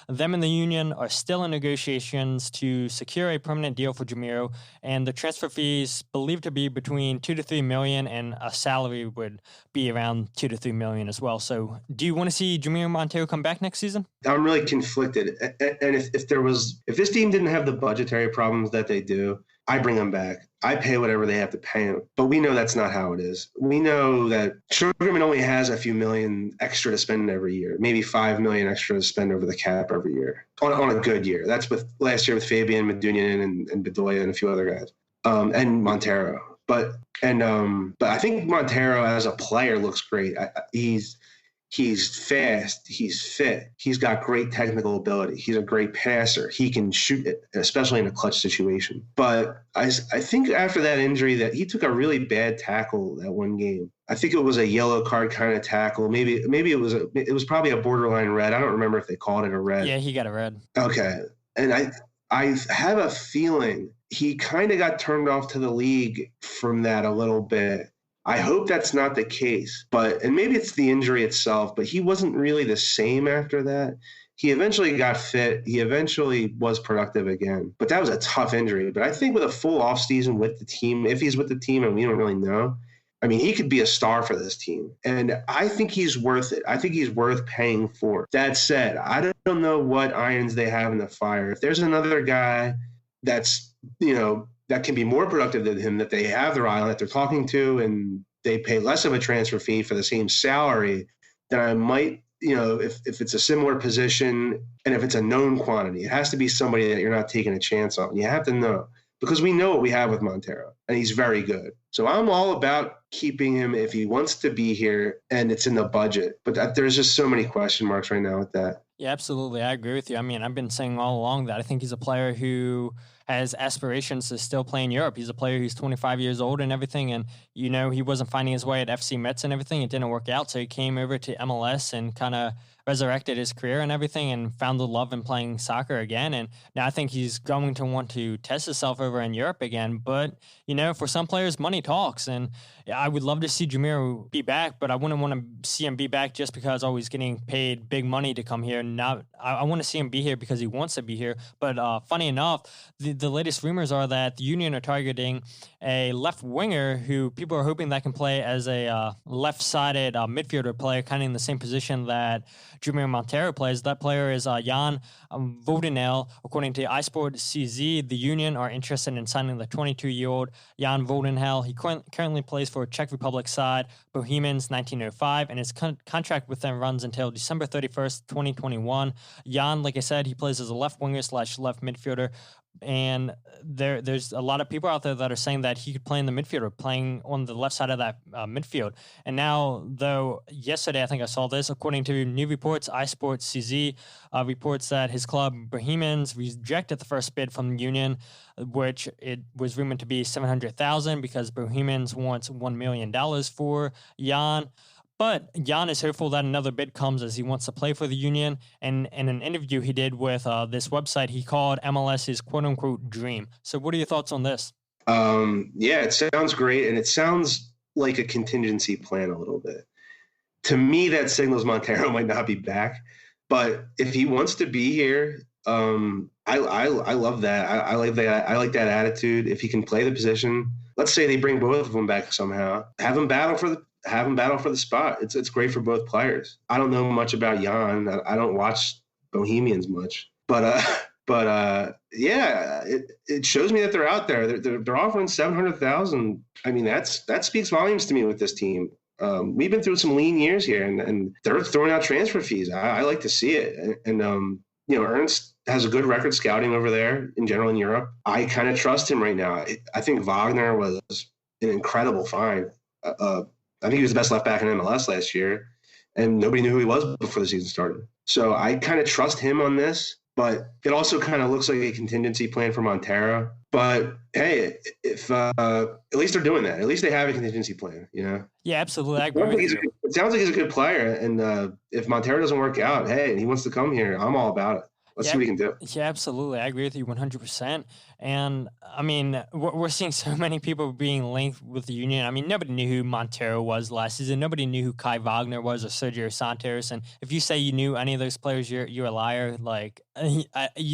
them and the union are still in negotiations to secure a permanent deal for Jamiro, and the transfer fees believed to be between 2 to 3 million, and a salary would be around 2 to 3 million as well. So do you want to see Jamiro Monteiro come back next season? I'm really conflicted. And if this team didn't have the budgetary problems that they do, I bring them back. I pay whatever they have to pay them. But we know that's not how it is. We know that Sugarman only has a few million extra to spend every year, maybe 5 million extra to spend over the cap every year on a good year. That's with last year with Fabian, Medunian, and Bedoya and a few other guys, and Monteiro. But I think Monteiro as a player looks great. He's fast. He's fit. He's got great technical ability. He's a great passer. He can shoot it, especially in a clutch situation. But I think after that injury that he took a really bad tackle that one game. I think it was a yellow card kind of tackle. Maybe it was probably a borderline red. I don't remember if they called it a red. Yeah, he got a red. Okay. And I have a feeling he kind of got turned off to the league from that a little bit. I hope that's not the case, and maybe it's the injury itself, but he wasn't really the same after that. He eventually got fit. He eventually was productive again, but that was a tough injury. But I think with a full offseason with the team, if he's with the team and we don't really know, I mean, he could be a star for this team. And I think he's worth it. I think he's worth paying for. That said, I don't know what irons they have in the fire. If there's another guy that's, that can be more productive than him, that they have their eye on, that they're talking to, and they pay less of a transfer fee for the same salary, then I might, if it's a similar position and if it's a known quantity, it has to be somebody that you're not taking a chance on. You have to know, because we know what we have with Monteiro, and he's very good. So I'm all about keeping him if he wants to be here and it's in the budget. But there's just so many question marks right now with that. Yeah, absolutely. I agree with you. I mean, I've been saying all along that I think he's a player who has aspirations to still play in Europe. He's a player who's 25 years old and everything. And, he wasn't finding his way at FC Metz and everything. It didn't work out. So he came over to MLS and kind of resurrected his career and everything and found the love in playing soccer again. And now I think he's going to want to test himself over in Europe again. But, for some players, money talks. And I would love to see Jamiro be back, but I wouldn't want to see him be back just because he's getting paid big money to come here. I want to see him be here because he wants to be here. But funny enough, the latest rumors are that the Union are targeting a left winger who people are hoping that can play as a left-sided midfielder player, kind of in the same position that Jamiro Monteiro plays. That player is Jan Vodháněl. According to iSport CZ, the Union are interested in signing the 22-year-old Jan Vodháněl. He currently plays for Czech Republic side Bohemians 1905, and his contract with them runs until December 31st, 2021. Jan, like I said, he plays as a left winger / left midfielder. And there's a lot of people out there that are saying that he could play in the midfield, playing on the left side of that midfield. And now, though, yesterday I think I saw this, according to new reports, iSport CZ reports that his club Bohemians rejected the first bid from the Union, which it was rumored to be $700,000 because Bohemians wants $1 million for Jan. But Jan is hopeful that another bid comes as he wants to play for the Union. And in an interview he did with this website, he called MLS his quote-unquote dream. So what are your thoughts on this? Yeah, it sounds great, and it sounds like a contingency plan a little bit. To me, that signals Monteiro might not be back. But if he wants to be here, I love that. I like that. I like that attitude. If he can play the position, let's say they bring both of them back somehow, have them battle for the spot. It's great for both players. I don't know much about Jan. I don't watch Bohemians much, but yeah, it shows me that they're out there. They're offering $700,000. I mean, that speaks volumes to me with this team. We've been through some lean years here, and they're throwing out transfer fees. I like to see it, and Ernst has a good record scouting over there in general in Europe. I kind of trust him right now. I think Wagner was an incredible find. I think he was the best left back in MLS last year, and nobody knew who he was before the season started. So I kind of trust him on this, but it also kind of looks like a contingency plan for Monteiro. But hey, if at least they're doing that. At least they have a contingency plan, Yeah, absolutely. I agree with you. It sounds like he's a good player, and if Monteiro doesn't work out, hey, and he wants to come here, I'm all about it. Let's see what we can do. Yeah, absolutely. I agree with you 100%. And I mean, we're seeing so many people being linked with the Union. I mean, nobody knew who Monteiro was last season. Nobody knew who Kai Wagner was or Sergio Santos. And if you say you knew any of those players, you're a liar. Like,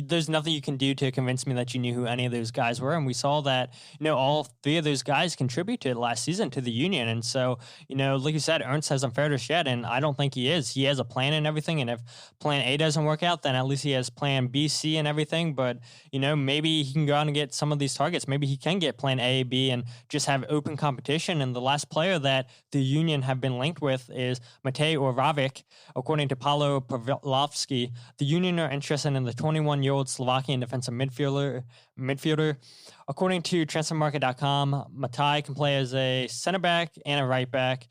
there's nothing you can do to convince me that you knew who any of those guys were. And we saw that, all three of those guys contributed last season to the Union. And so, like you said, Ernst hasn't fared us yet, and I don't think he is. He has a plan and everything. And if plan A doesn't work out, then at least he has plan B, C, and everything. But, maybe he can go out and get some of these targets. Maybe he can get plan A, B, and just have open competition. And the last player that the Union have been linked with is Matej or Oravec. According to Paolo Pavlovsky, the Union are interested in the 21-year-old Slovakian defensive midfielder. According to transfermarket.com, Matej can play as a center back and a right back.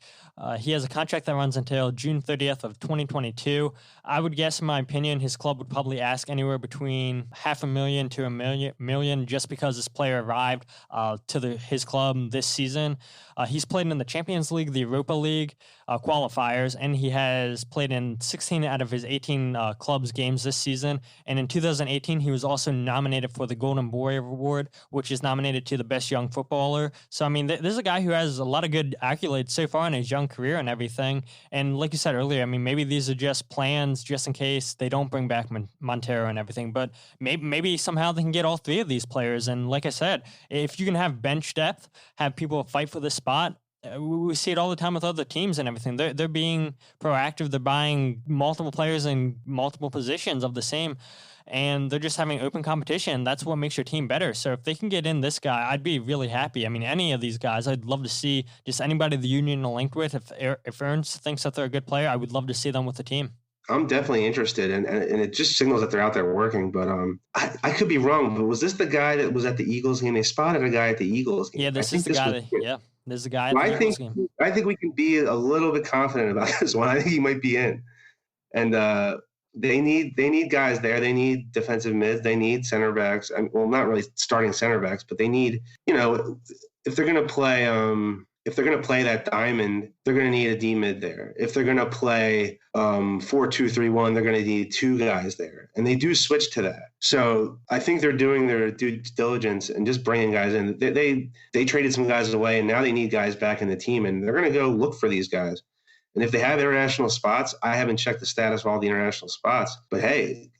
He has a contract that runs until June 30th of 2022. I would guess, in my opinion, his club would probably ask anywhere between $500,000 to $1 million just because this player arrived to his club this season. He's played in the Champions League, the Europa League qualifiers, and he has played in 16 out of his 18 clubs games this season. And in 2018, he was also nominated for the Golden Boy Award, which is nominated to the best young footballer. So, I mean, this is a guy who has a lot of good accolades so far in his young career and everything. And like you said earlier, I mean, maybe these are just plans just in case they don't bring back Monteiro and everything. But maybe somehow they can get all three of these players. And like I said, if you can have bench depth, have people fight for the spot, we see it all the time with other teams and everything. They're being proactive. They're buying multiple players in multiple positions of the same, and they're just having open competition. That's what makes your team better. So if they can get in this guy, I'd be really happy. I mean, any of these guys, I'd love to see just anybody the Union are linked with. If Ernst thinks that they're a good player, I would love to see them with the team. I'm definitely interested, and it just signals that they're out there working. But I could be wrong. But was this the guy that was at the Eagles game? They spotted a guy at the Eagles game. Yeah, this is the guy. There's a guy at the Eagles game. I think we can be a little bit confident about this one. I think he might be in, and they need guys there. They need defensive mids. They need center backs. Well, not really starting center backs, but they need, if they're going to play. If they're going to play that diamond, they're going to need a D mid there. If they're going to play 4-2-3-1, they're going to need two guys there, and they do switch to that. So I think they're doing their due diligence and just bringing guys in. They traded some guys away, and now they need guys back in the team, and they're going to go look for these guys. And if they have international spots, I haven't checked the status of all the international spots, but hey,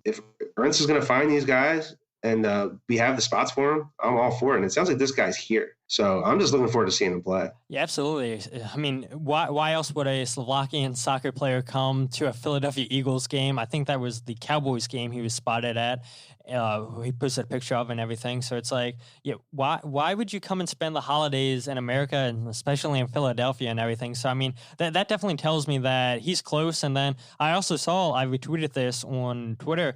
if Ernst is going to find these guys and we have the spots for him, I'm all for it. And it sounds like this guy's here. So I'm just looking forward to seeing him play. Yeah, absolutely. I mean, why else would a Slovakian soccer player come to a Philadelphia Eagles game? I think that was the Cowboys game he was spotted at. He posted a picture of and everything. So it's like, yeah, why would you come and spend the holidays in America, and especially in Philadelphia and everything? So, I mean, that definitely tells me that he's close. And then I also saw, I retweeted this on Twitter.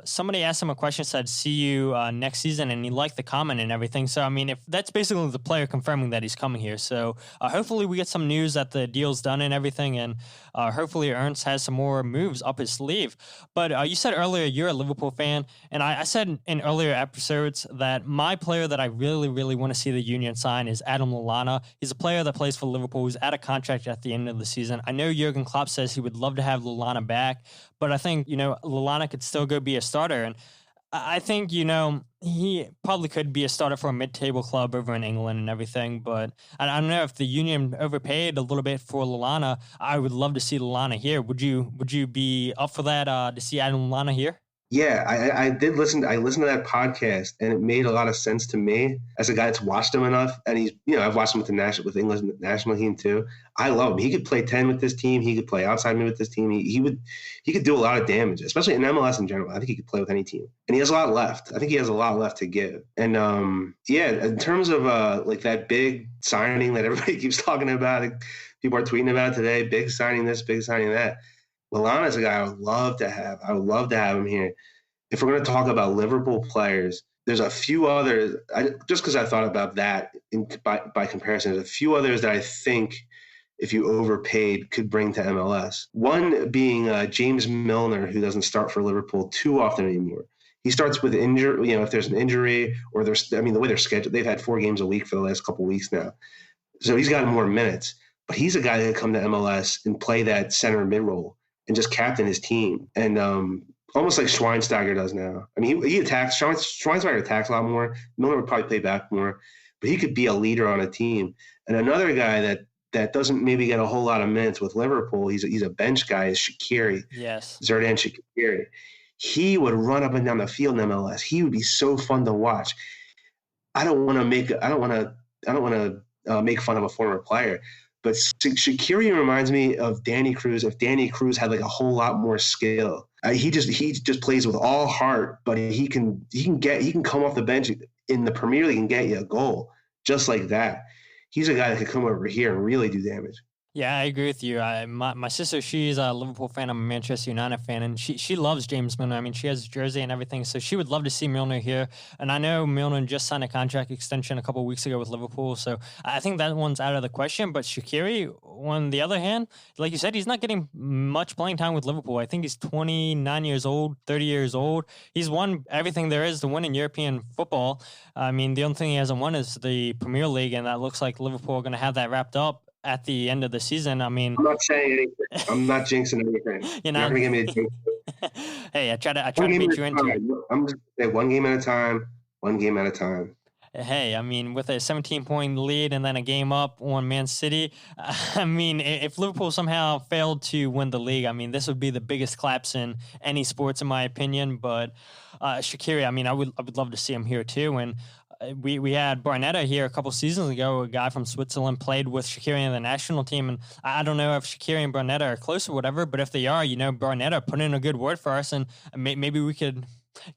Somebody asked him a question, said, see you next season. And he liked the comment and everything. So, I mean, if that's basically the player confirming that he's coming here. So hopefully we get some news that the deal's done and everything, and hopefully Ernst has some more moves up his sleeve. But you said earlier you're a Liverpool fan, and I said in earlier episodes that my player that I really, really want to see the Union sign is Adam Lallana. He's a player that plays for Liverpool who's out of contract at the end of the season. I know Jurgen Klopp says he would love to have Lallana back, but I think, Lallana could still go be a starter. And I think, he probably could be a starter for a mid-table club over in England and everything. But I don't know if the Union overpaid a little bit for Lallana. I would love to see Lallana here. Would you be up for that, to see Adam Lallana here? Yeah, I did listen. I listened to that podcast, and it made a lot of sense to me as a guy that's watched him enough. And he's, I've watched him with England's national team too. I love him. He could play 10 with this team. He could play outside mid with this team. He could do a lot of damage, especially in MLS in general. I think he could play with any team, and he has a lot left. I think he has a lot left to give. And in terms of like that big signing that everybody keeps talking about, people are tweeting about it today. Big signing this, big signing that. Lallana is a guy I would love to have. I would love to have him here. If we're going to talk about Liverpool players, there's a few others, just because I thought about that by comparison, there's a few others that I think if you overpaid could bring to MLS. One being James Milner, who doesn't start for Liverpool too often anymore. He starts with injury, if there's an injury or the way they're scheduled, they've had 4 games a week for the last couple of weeks now. So he's gotten more minutes, but he's a guy that can come to MLS and play that center mid role and just captain his team. And almost like Schweinsteiger does now. I mean, he attacks. Schweinsteiger attacks a lot more. Milner would probably play back more, but he could be a leader on a team. And another guy that doesn't maybe get a whole lot of minutes with Liverpool, he's a bench guy, is Shaqiri. Yes. Xherdan Shaqiri. He would run up and down the field in MLS. He would be so fun to watch. I don't want to make fun of a former player, but Shaqiri reminds me of Danny Cruz. If Danny Cruz had like a whole lot more skill, he just plays with all heart. But he can come off the bench in the Premier League and get you a goal just like that. He's a guy that could come over here and really do damage. Yeah, I agree with you. My sister, she's a Liverpool fan. I'm a Manchester United fan, and she loves James Milner. I mean, she has his jersey and everything, so she would love to see Milner here. And I know Milner just signed a contract extension a couple of weeks ago with Liverpool, so I think that one's out of the question. But Shaqiri, on the other hand, like you said, he's not getting much playing time with Liverpool. I think he's 29 years old, 30 years old. He's won everything there is to win in European football. I mean, the only thing he hasn't won is the Premier League, and that looks like Liverpool are going to have that wrapped up at the end of the season. I mean, I'm not saying anything. I'm not jinxing anything. You're not going to give me a jinx. Hey, I try to beat you into it. I'm just saying one game at a time, one game at a time. Hey, I mean, with a 17-point lead and then a game up on Man City, I mean, if Liverpool somehow failed to win the league, I mean, this would be the biggest collapse in any sports, in my opinion. But Shaqiri, I mean, I would love to see him here too. And we had Barnetta here a couple seasons ago, a guy from Switzerland, played with Shaqiri in the national team. And I don't know if Shaqiri and Barnetta are close or whatever, but if they are, Barnetta put in a good word for us, and maybe we could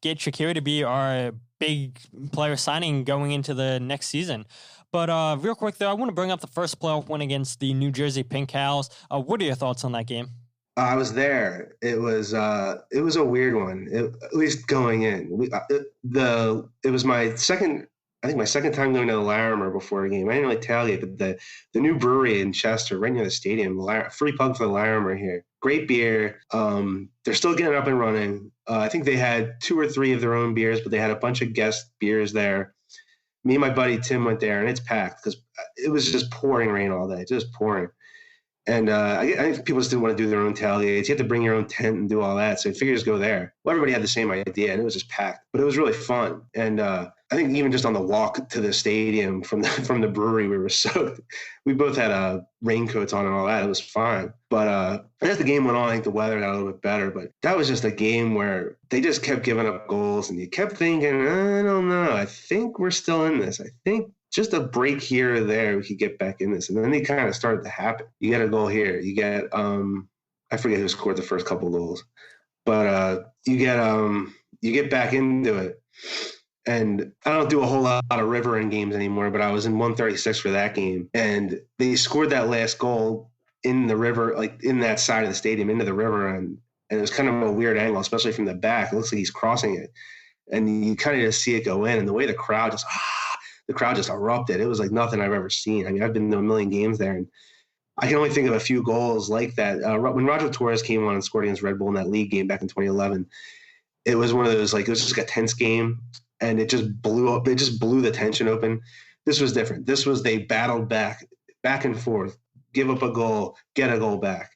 get Shaqiri to be our big player signing going into the next season. But real quick, though, I want to bring up the first playoff win against the New Jersey Pink Cows. What are your thoughts on that game? I was there. It was a weird one, at least going in. It was my second time going to the Larimer before a game. I didn't really tailgate, but the new brewery in Chester, right near the stadium, free plug for the Larimer here. Great beer. They're still getting up and running. I think they had 2 or 3 of their own beers, but they had a bunch of guest beers there. Me and my buddy Tim went there, and it's packed because it was just pouring rain all day, just pouring. And I think people just didn't want to do their own tailgates. You had to bring your own tent and do all that. So I figured just go there. Well, everybody had the same idea, and it was just packed. But it was really fun. And I think even just on the walk to the stadium from the brewery, we were soaked. We both had raincoats on and all that. It was fine. But as the game went on, I think the weather got a little bit better. But that was just a game where they just kept giving up goals, and you kept thinking, I don't know. I think we're still in this. I think just a break here or there, we could get back in this. And then they kind of started to happen. You get a goal here. You get, I forget who scored the first couple goals, but you get back into it. And I don't do a whole lot of river end games anymore, but I was in 136 for that game. And they scored that last goal in the river, like in that side of the stadium, into the river. And it was kind of a weird angle, especially from the back. It looks like he's crossing it. And you kind of just see it go in. And the way the crowd just, the crowd just erupted. It was like nothing I've ever seen. I mean, I've been to a million games there, and I can only think of a few goals like that. When Roger Torres came on and scored against Red Bull in that league game back in 2011, it was one of those, like, it was just like a tense game, and it just blew up. It just blew the tension open. This was different. This was, they battled back and forth, give up a goal, get a goal back,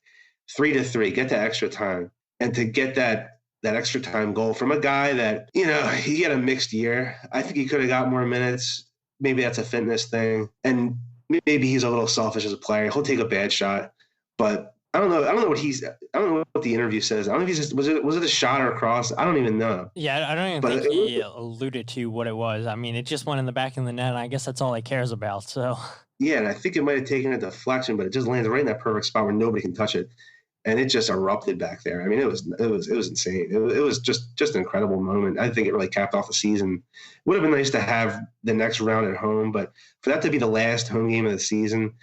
3-3, get to extra time. And to get that extra time goal from a guy that, you know, he had a mixed year. I think he could have got more minutes. Maybe that's a fitness thing. And maybe he's a little selfish as a player. He'll take a bad shot. But I don't know. I don't know what the interview says. I don't know if he's just, was it a shot or a cross? I don't even know. Yeah, I don't even think he alluded to what it was. I mean, it just went in the back of the net, and I guess that's all he cares about. So yeah, and I think it might have taken a deflection, but it just landed right in that perfect spot where nobody can touch it. And it just erupted back there. I mean, it was insane. It was just an incredible moment. I think it really capped off the season. It would have been nice to have the next round at home, but for that to be the last home game of the season,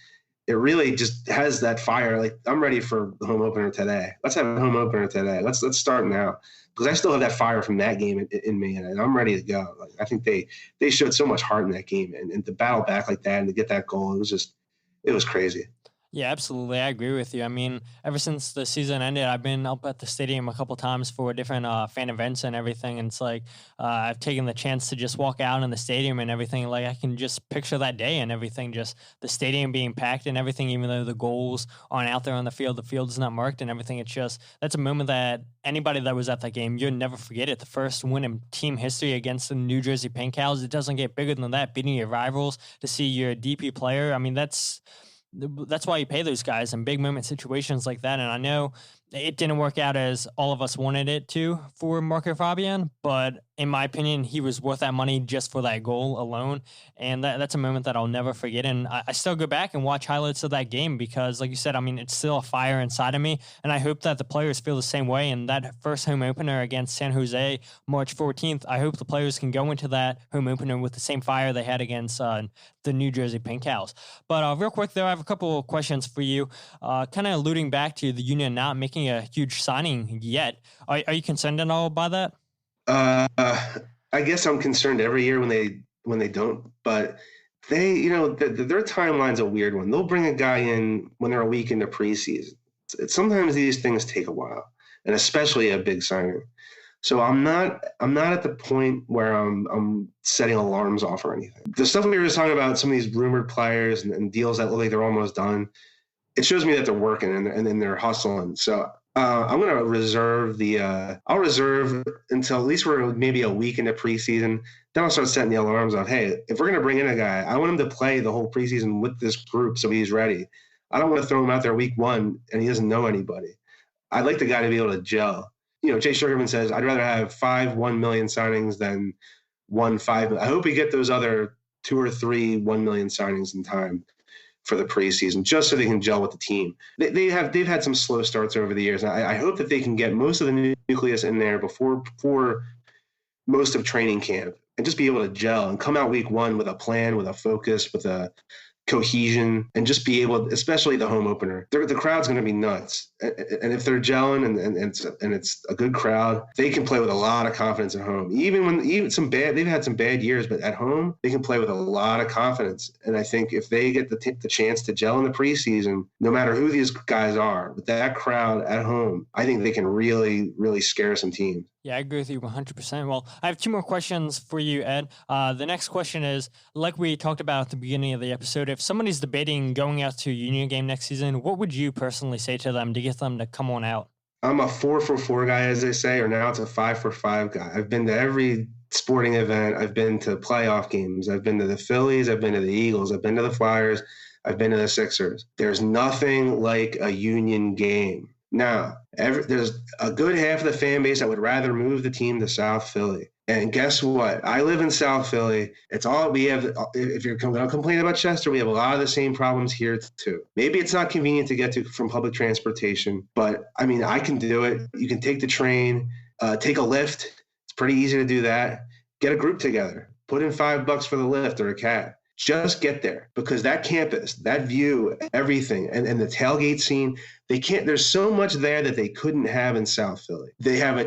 it really just has that fire. Like, I'm ready for the home opener today. Let's have a home opener today. Let's start now, because I still have that fire from that game in me, and I'm ready to go. Like, I think they showed so much heart in that game, and to battle back like that and to get that goal, it was crazy. Yeah, absolutely. I agree with you. I mean, ever since the season ended, I've been up at the stadium a couple times for different fan events and everything. And it's like I've taken the chance to just walk out in the stadium and everything. Like, I can just picture that day and everything, just the stadium being packed and everything, even though the goals aren't out there on the field is not marked and everything. It's just, that's a moment that anybody that was at that game, you'll never forget it. The first win in team history against the New Jersey Pink Cows. It doesn't get bigger than that, beating your rivals, to see your DP player. I mean, that's why you pay those guys in big moment situations like that. And I know it didn't work out as all of us wanted it to for Marco Fabian, but in my opinion, he was worth that money just for that goal alone. And that's a moment that I'll never forget. And I still go back and watch highlights of that game because, like you said, I mean, it's still a fire inside of me. And I hope that the players feel the same way. And that first home opener against San Jose, March 14th, I hope the players can go into that home opener with the same fire they had against the New Jersey Pink Cows. But real quick, though, I have a couple of questions for you, kind of alluding back to the Union not making a huge signing yet. Are you concerned at all by that? I guess I'm concerned every year when they don't, but they, you know, their timeline's a weird one. They'll bring a guy in when they're a week into preseason. Sometimes these things take a while, and especially a big signing. So I'm not at the point where I'm setting alarms off or anything. The stuff we were just talking about, some of these rumored players and deals that look like they're almost done, it shows me that they're working and then they're hustling. So I'm going to reserve I'll reserve until at least we're maybe a week into preseason. Then I'll start setting the alarms off. Hey, if we're going to bring in a guy, I want him to play the whole preseason with this group so he's ready. I don't want to throw him out there week one and he doesn't know anybody. I'd like the guy to be able to gel. You know, Jay Sugarman says, I'd rather have 5 $1 million signings than 5. I hope we get those other 2 or 3 $1 million signings in time for the preseason, just so they can gel with the team. They've had some slow starts over the years. And I hope that they can get most of the nucleus in there before most of training camp and just be able to gel and come out week one with a plan, with a focus, with a cohesion, and just be able, especially the home opener. The crowd's going to be nuts, and if they're gelling and it's a good crowd, they can play with a lot of confidence at home. They've had some bad years, but at home they can play with a lot of confidence. And I think if they get the chance to gel in the preseason, no matter who these guys are, with that crowd at home, I think they can really, really scare some teams. Yeah, I agree with you 100%. Well, I have 2 more questions for you, Ed. The next question is, like we talked about at the beginning of the episode, if somebody's debating going out to a Union game next season, what would you personally say to them to get them to come on out? I'm a 4-for-4 guy, as they say, or now it's a 5-for-5 guy. I've been to every sporting event. I've been to playoff games. I've been to the Phillies. I've been to the Eagles. I've been to the Flyers. I've been to the Sixers. There's nothing like a Union game. Now, there's a good half of the fan base that would rather move the team to South Philly. And guess what? I live in South Philly. It's all we have. If you're going to complain about Chester, we have a lot of the same problems here too. Maybe it's not convenient to get to from public transportation, but I mean, I can do it. You can take the train, take a lift. It's pretty easy to do that. Get a group together. Put in $5 for the lift or a cab. Just get there, because that campus, that view, everything, and the tailgate scene, there's so much there that they couldn't have in South Philly. They have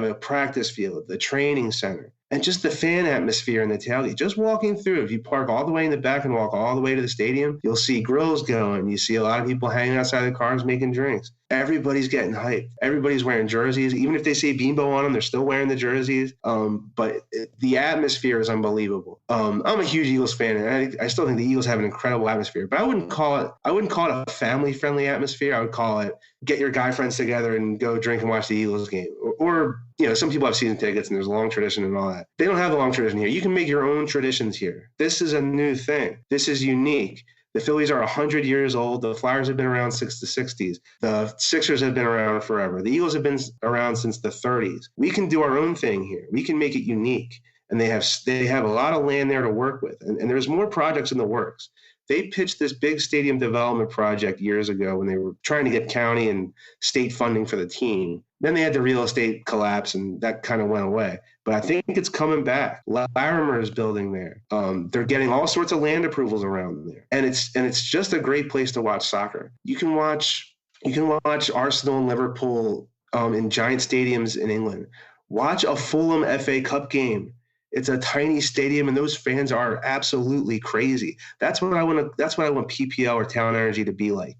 a practice field, the training center. And just the fan atmosphere in the tailgate, just walking through, if you park all the way in the back and walk all the way to the stadium, you'll see grills going. You see a lot of people hanging outside the cars making drinks. Everybody's getting hyped. Everybody's wearing jerseys. Even if they say Bimbo on them, they're still wearing the jerseys. But the atmosphere is unbelievable. I'm a huge Eagles fan, and I still think the Eagles have an incredible atmosphere. But I wouldn't call it a family-friendly atmosphere. I would call it get your guy friends together and go drink and watch the Eagles game. Or some people have season tickets and there's a long tradition and all that. They don't have the long tradition here. You can make your own traditions here. This is a new thing. This is unique. The Phillies are 100 years old. The Flyers have been around since the 60s. The Sixers have been around forever. The Eagles have been around since the 30s. We can do our own thing here. We can make it unique. And they have a lot of land there to work with. And there's more projects in the works. They pitched this big stadium development project years ago when they were trying to get county and state funding for the team. Then they had the real estate collapse, and that kind of went away. But I think it's coming back. Larimer is building there. They're getting all sorts of land approvals around there, and it's just a great place to watch soccer. You can watch Arsenal and Liverpool in giant stadiums in England. Watch a Fulham FA Cup game. It's a tiny stadium, and those fans are absolutely crazy. That's what I want PPL or Town Energy to be like.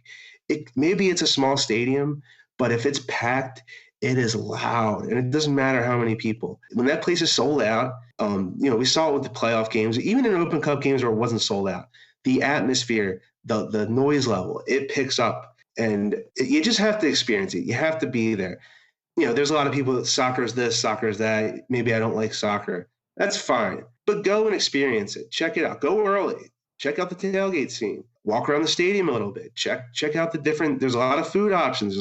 Maybe it's a small stadium, but if it's packed, it is loud, and it doesn't matter how many people. When that place is sold out, we saw it with the playoff games, even in Open Cup games where it wasn't sold out. The atmosphere, the noise level, it picks up, and you just have to experience it. You have to be there. There's a lot of people that soccer is this, soccer is that. Maybe I don't like soccer. That's fine, but go and experience it. Check it out. Go early. Check out the tailgate scene. Walk around the stadium a little bit. Check out there's a lot of food options.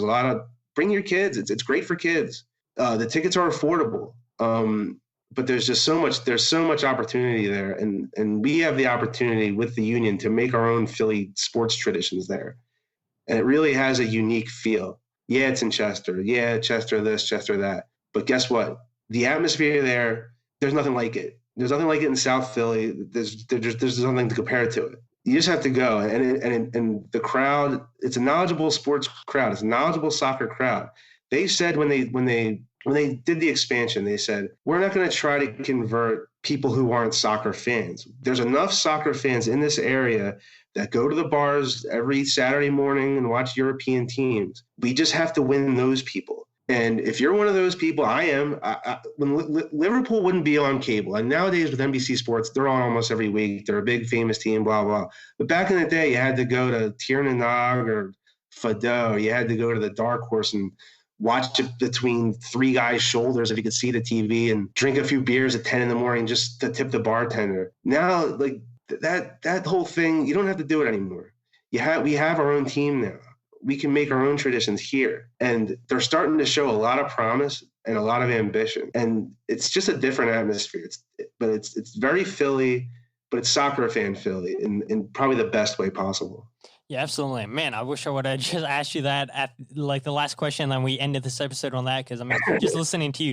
Bring your kids. It's great for kids. The tickets are affordable. But there's so much opportunity there. And we have the opportunity with the union to make our own Philly sports traditions there. And it really has a unique feel. Yeah, it's in Chester. Yeah, Chester this, Chester that. But guess what? The atmosphere there's nothing like it. There's nothing like it in South Philly. There's nothing to compare to it. You just have to go, and the crowd. It's a knowledgeable sports crowd. It's a knowledgeable soccer crowd. They said when they did the expansion, they said we're not going to try to convert people who aren't soccer fans. There's enough soccer fans in this area that go to the bars every Saturday morning and watch European teams. We just have to win those people. And if you're one of those people, I am. When Liverpool wouldn't be on cable, and nowadays with NBC Sports, they're on almost every week. They're a big famous team, blah blah. But back in the day, you had to go to Tiernanog or Fado. You had to go to the Dark Horse and watch it between three guys' shoulders if you could see the TV, and drink a few beers at 10 in the morning just to tip the bartender. Now, like that whole thing, you don't have to do it anymore. We have our own team now. We can make our own traditions here. And they're starting to show a lot of promise and a lot of ambition. And it's just a different atmosphere. It's very Philly, but it's soccer fan Philly in probably the best way possible. Yeah, absolutely. Man, I wish I would have just asked you that at like the last question, and we ended this episode on that, because I mean, just listening to you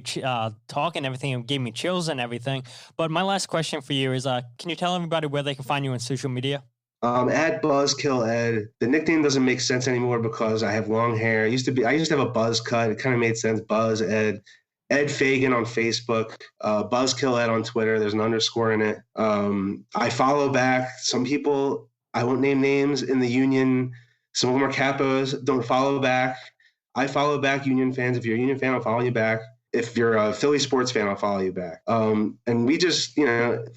talk and everything, it gave me chills and everything. But my last question for you is, can you tell everybody where they can find you on social media? At Buzzkill Ed. The nickname doesn't make sense anymore because I have long hair. I used to have a buzz cut. It kind of made sense. Buzz Ed. Ed Fagan on Facebook. Buzzkill Ed on Twitter. There's an underscore in it. I follow back some people. I won't name names in the union. Some of them are capos. Don't follow back. I follow back Union fans. If you're a Union fan, I'll follow you back. If you're a Philly sports fan, I'll follow you back. And we just,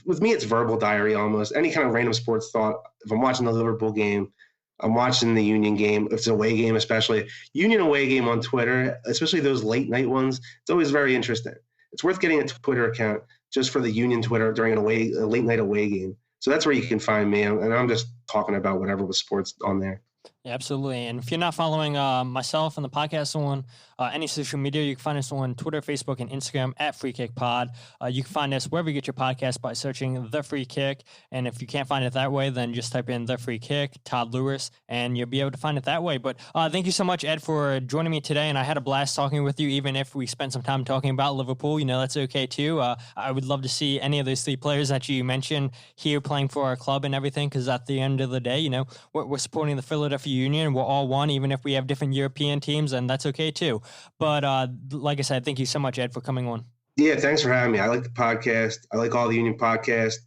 with me, it's verbal diary almost. Any kind of random sports thought. If I'm watching the Liverpool game, I'm watching the Union game. If it's an away game, especially. Union away game on Twitter, especially those late night ones, it's always very interesting. It's worth getting a Twitter account just for the Union Twitter during a late night away game. So that's where you can find me. And I'm just talking about whatever with sports on there. Yeah, absolutely. And if you're not following myself and the podcast on any social media, you can find us on Twitter, Facebook, and Instagram at Free Kick Pod. You can find us wherever you get your podcast by searching The Free Kick. And if you can't find it that way, then just type in The Free Kick, Todd Lewis, and you'll be able to find it that way. But thank you so much, Ed, for joining me today. And I had a blast talking with you, even if we spent some time talking about Liverpool. That's okay too. I would love to see any of those three players that you mentioned here playing for our club and everything, because at the end of the day, we're supporting the Philadelphia Union. We're all one, even if we have different European teams, and that's okay too. But like I said, thank you so much, Ed, for coming on. Yeah, thanks for having me. I like the podcast. I like all the Union podcasts.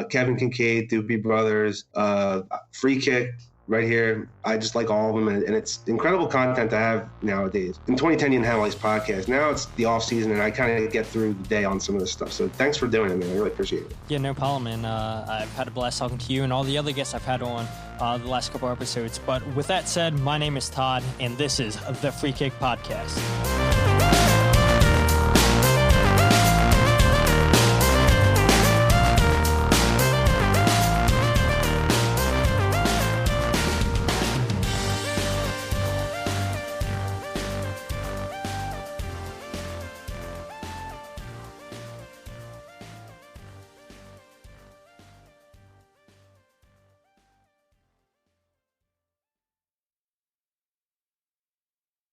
Kevin Kincaid, Doobie Brothers, Free Kick right here. I just like all of them, and it's incredible content to have nowadays. In 2010, you didn't have all these podcasts. Now it's the off season, and I kind of get through the day on some of this stuff. So thanks for doing it, man. I really appreciate it. Yeah, no problem, man. I've had a blast talking to you and all the other guests I've had on the last couple episodes. But with that said, my name is Todd, and this is the Free Kick Podcast.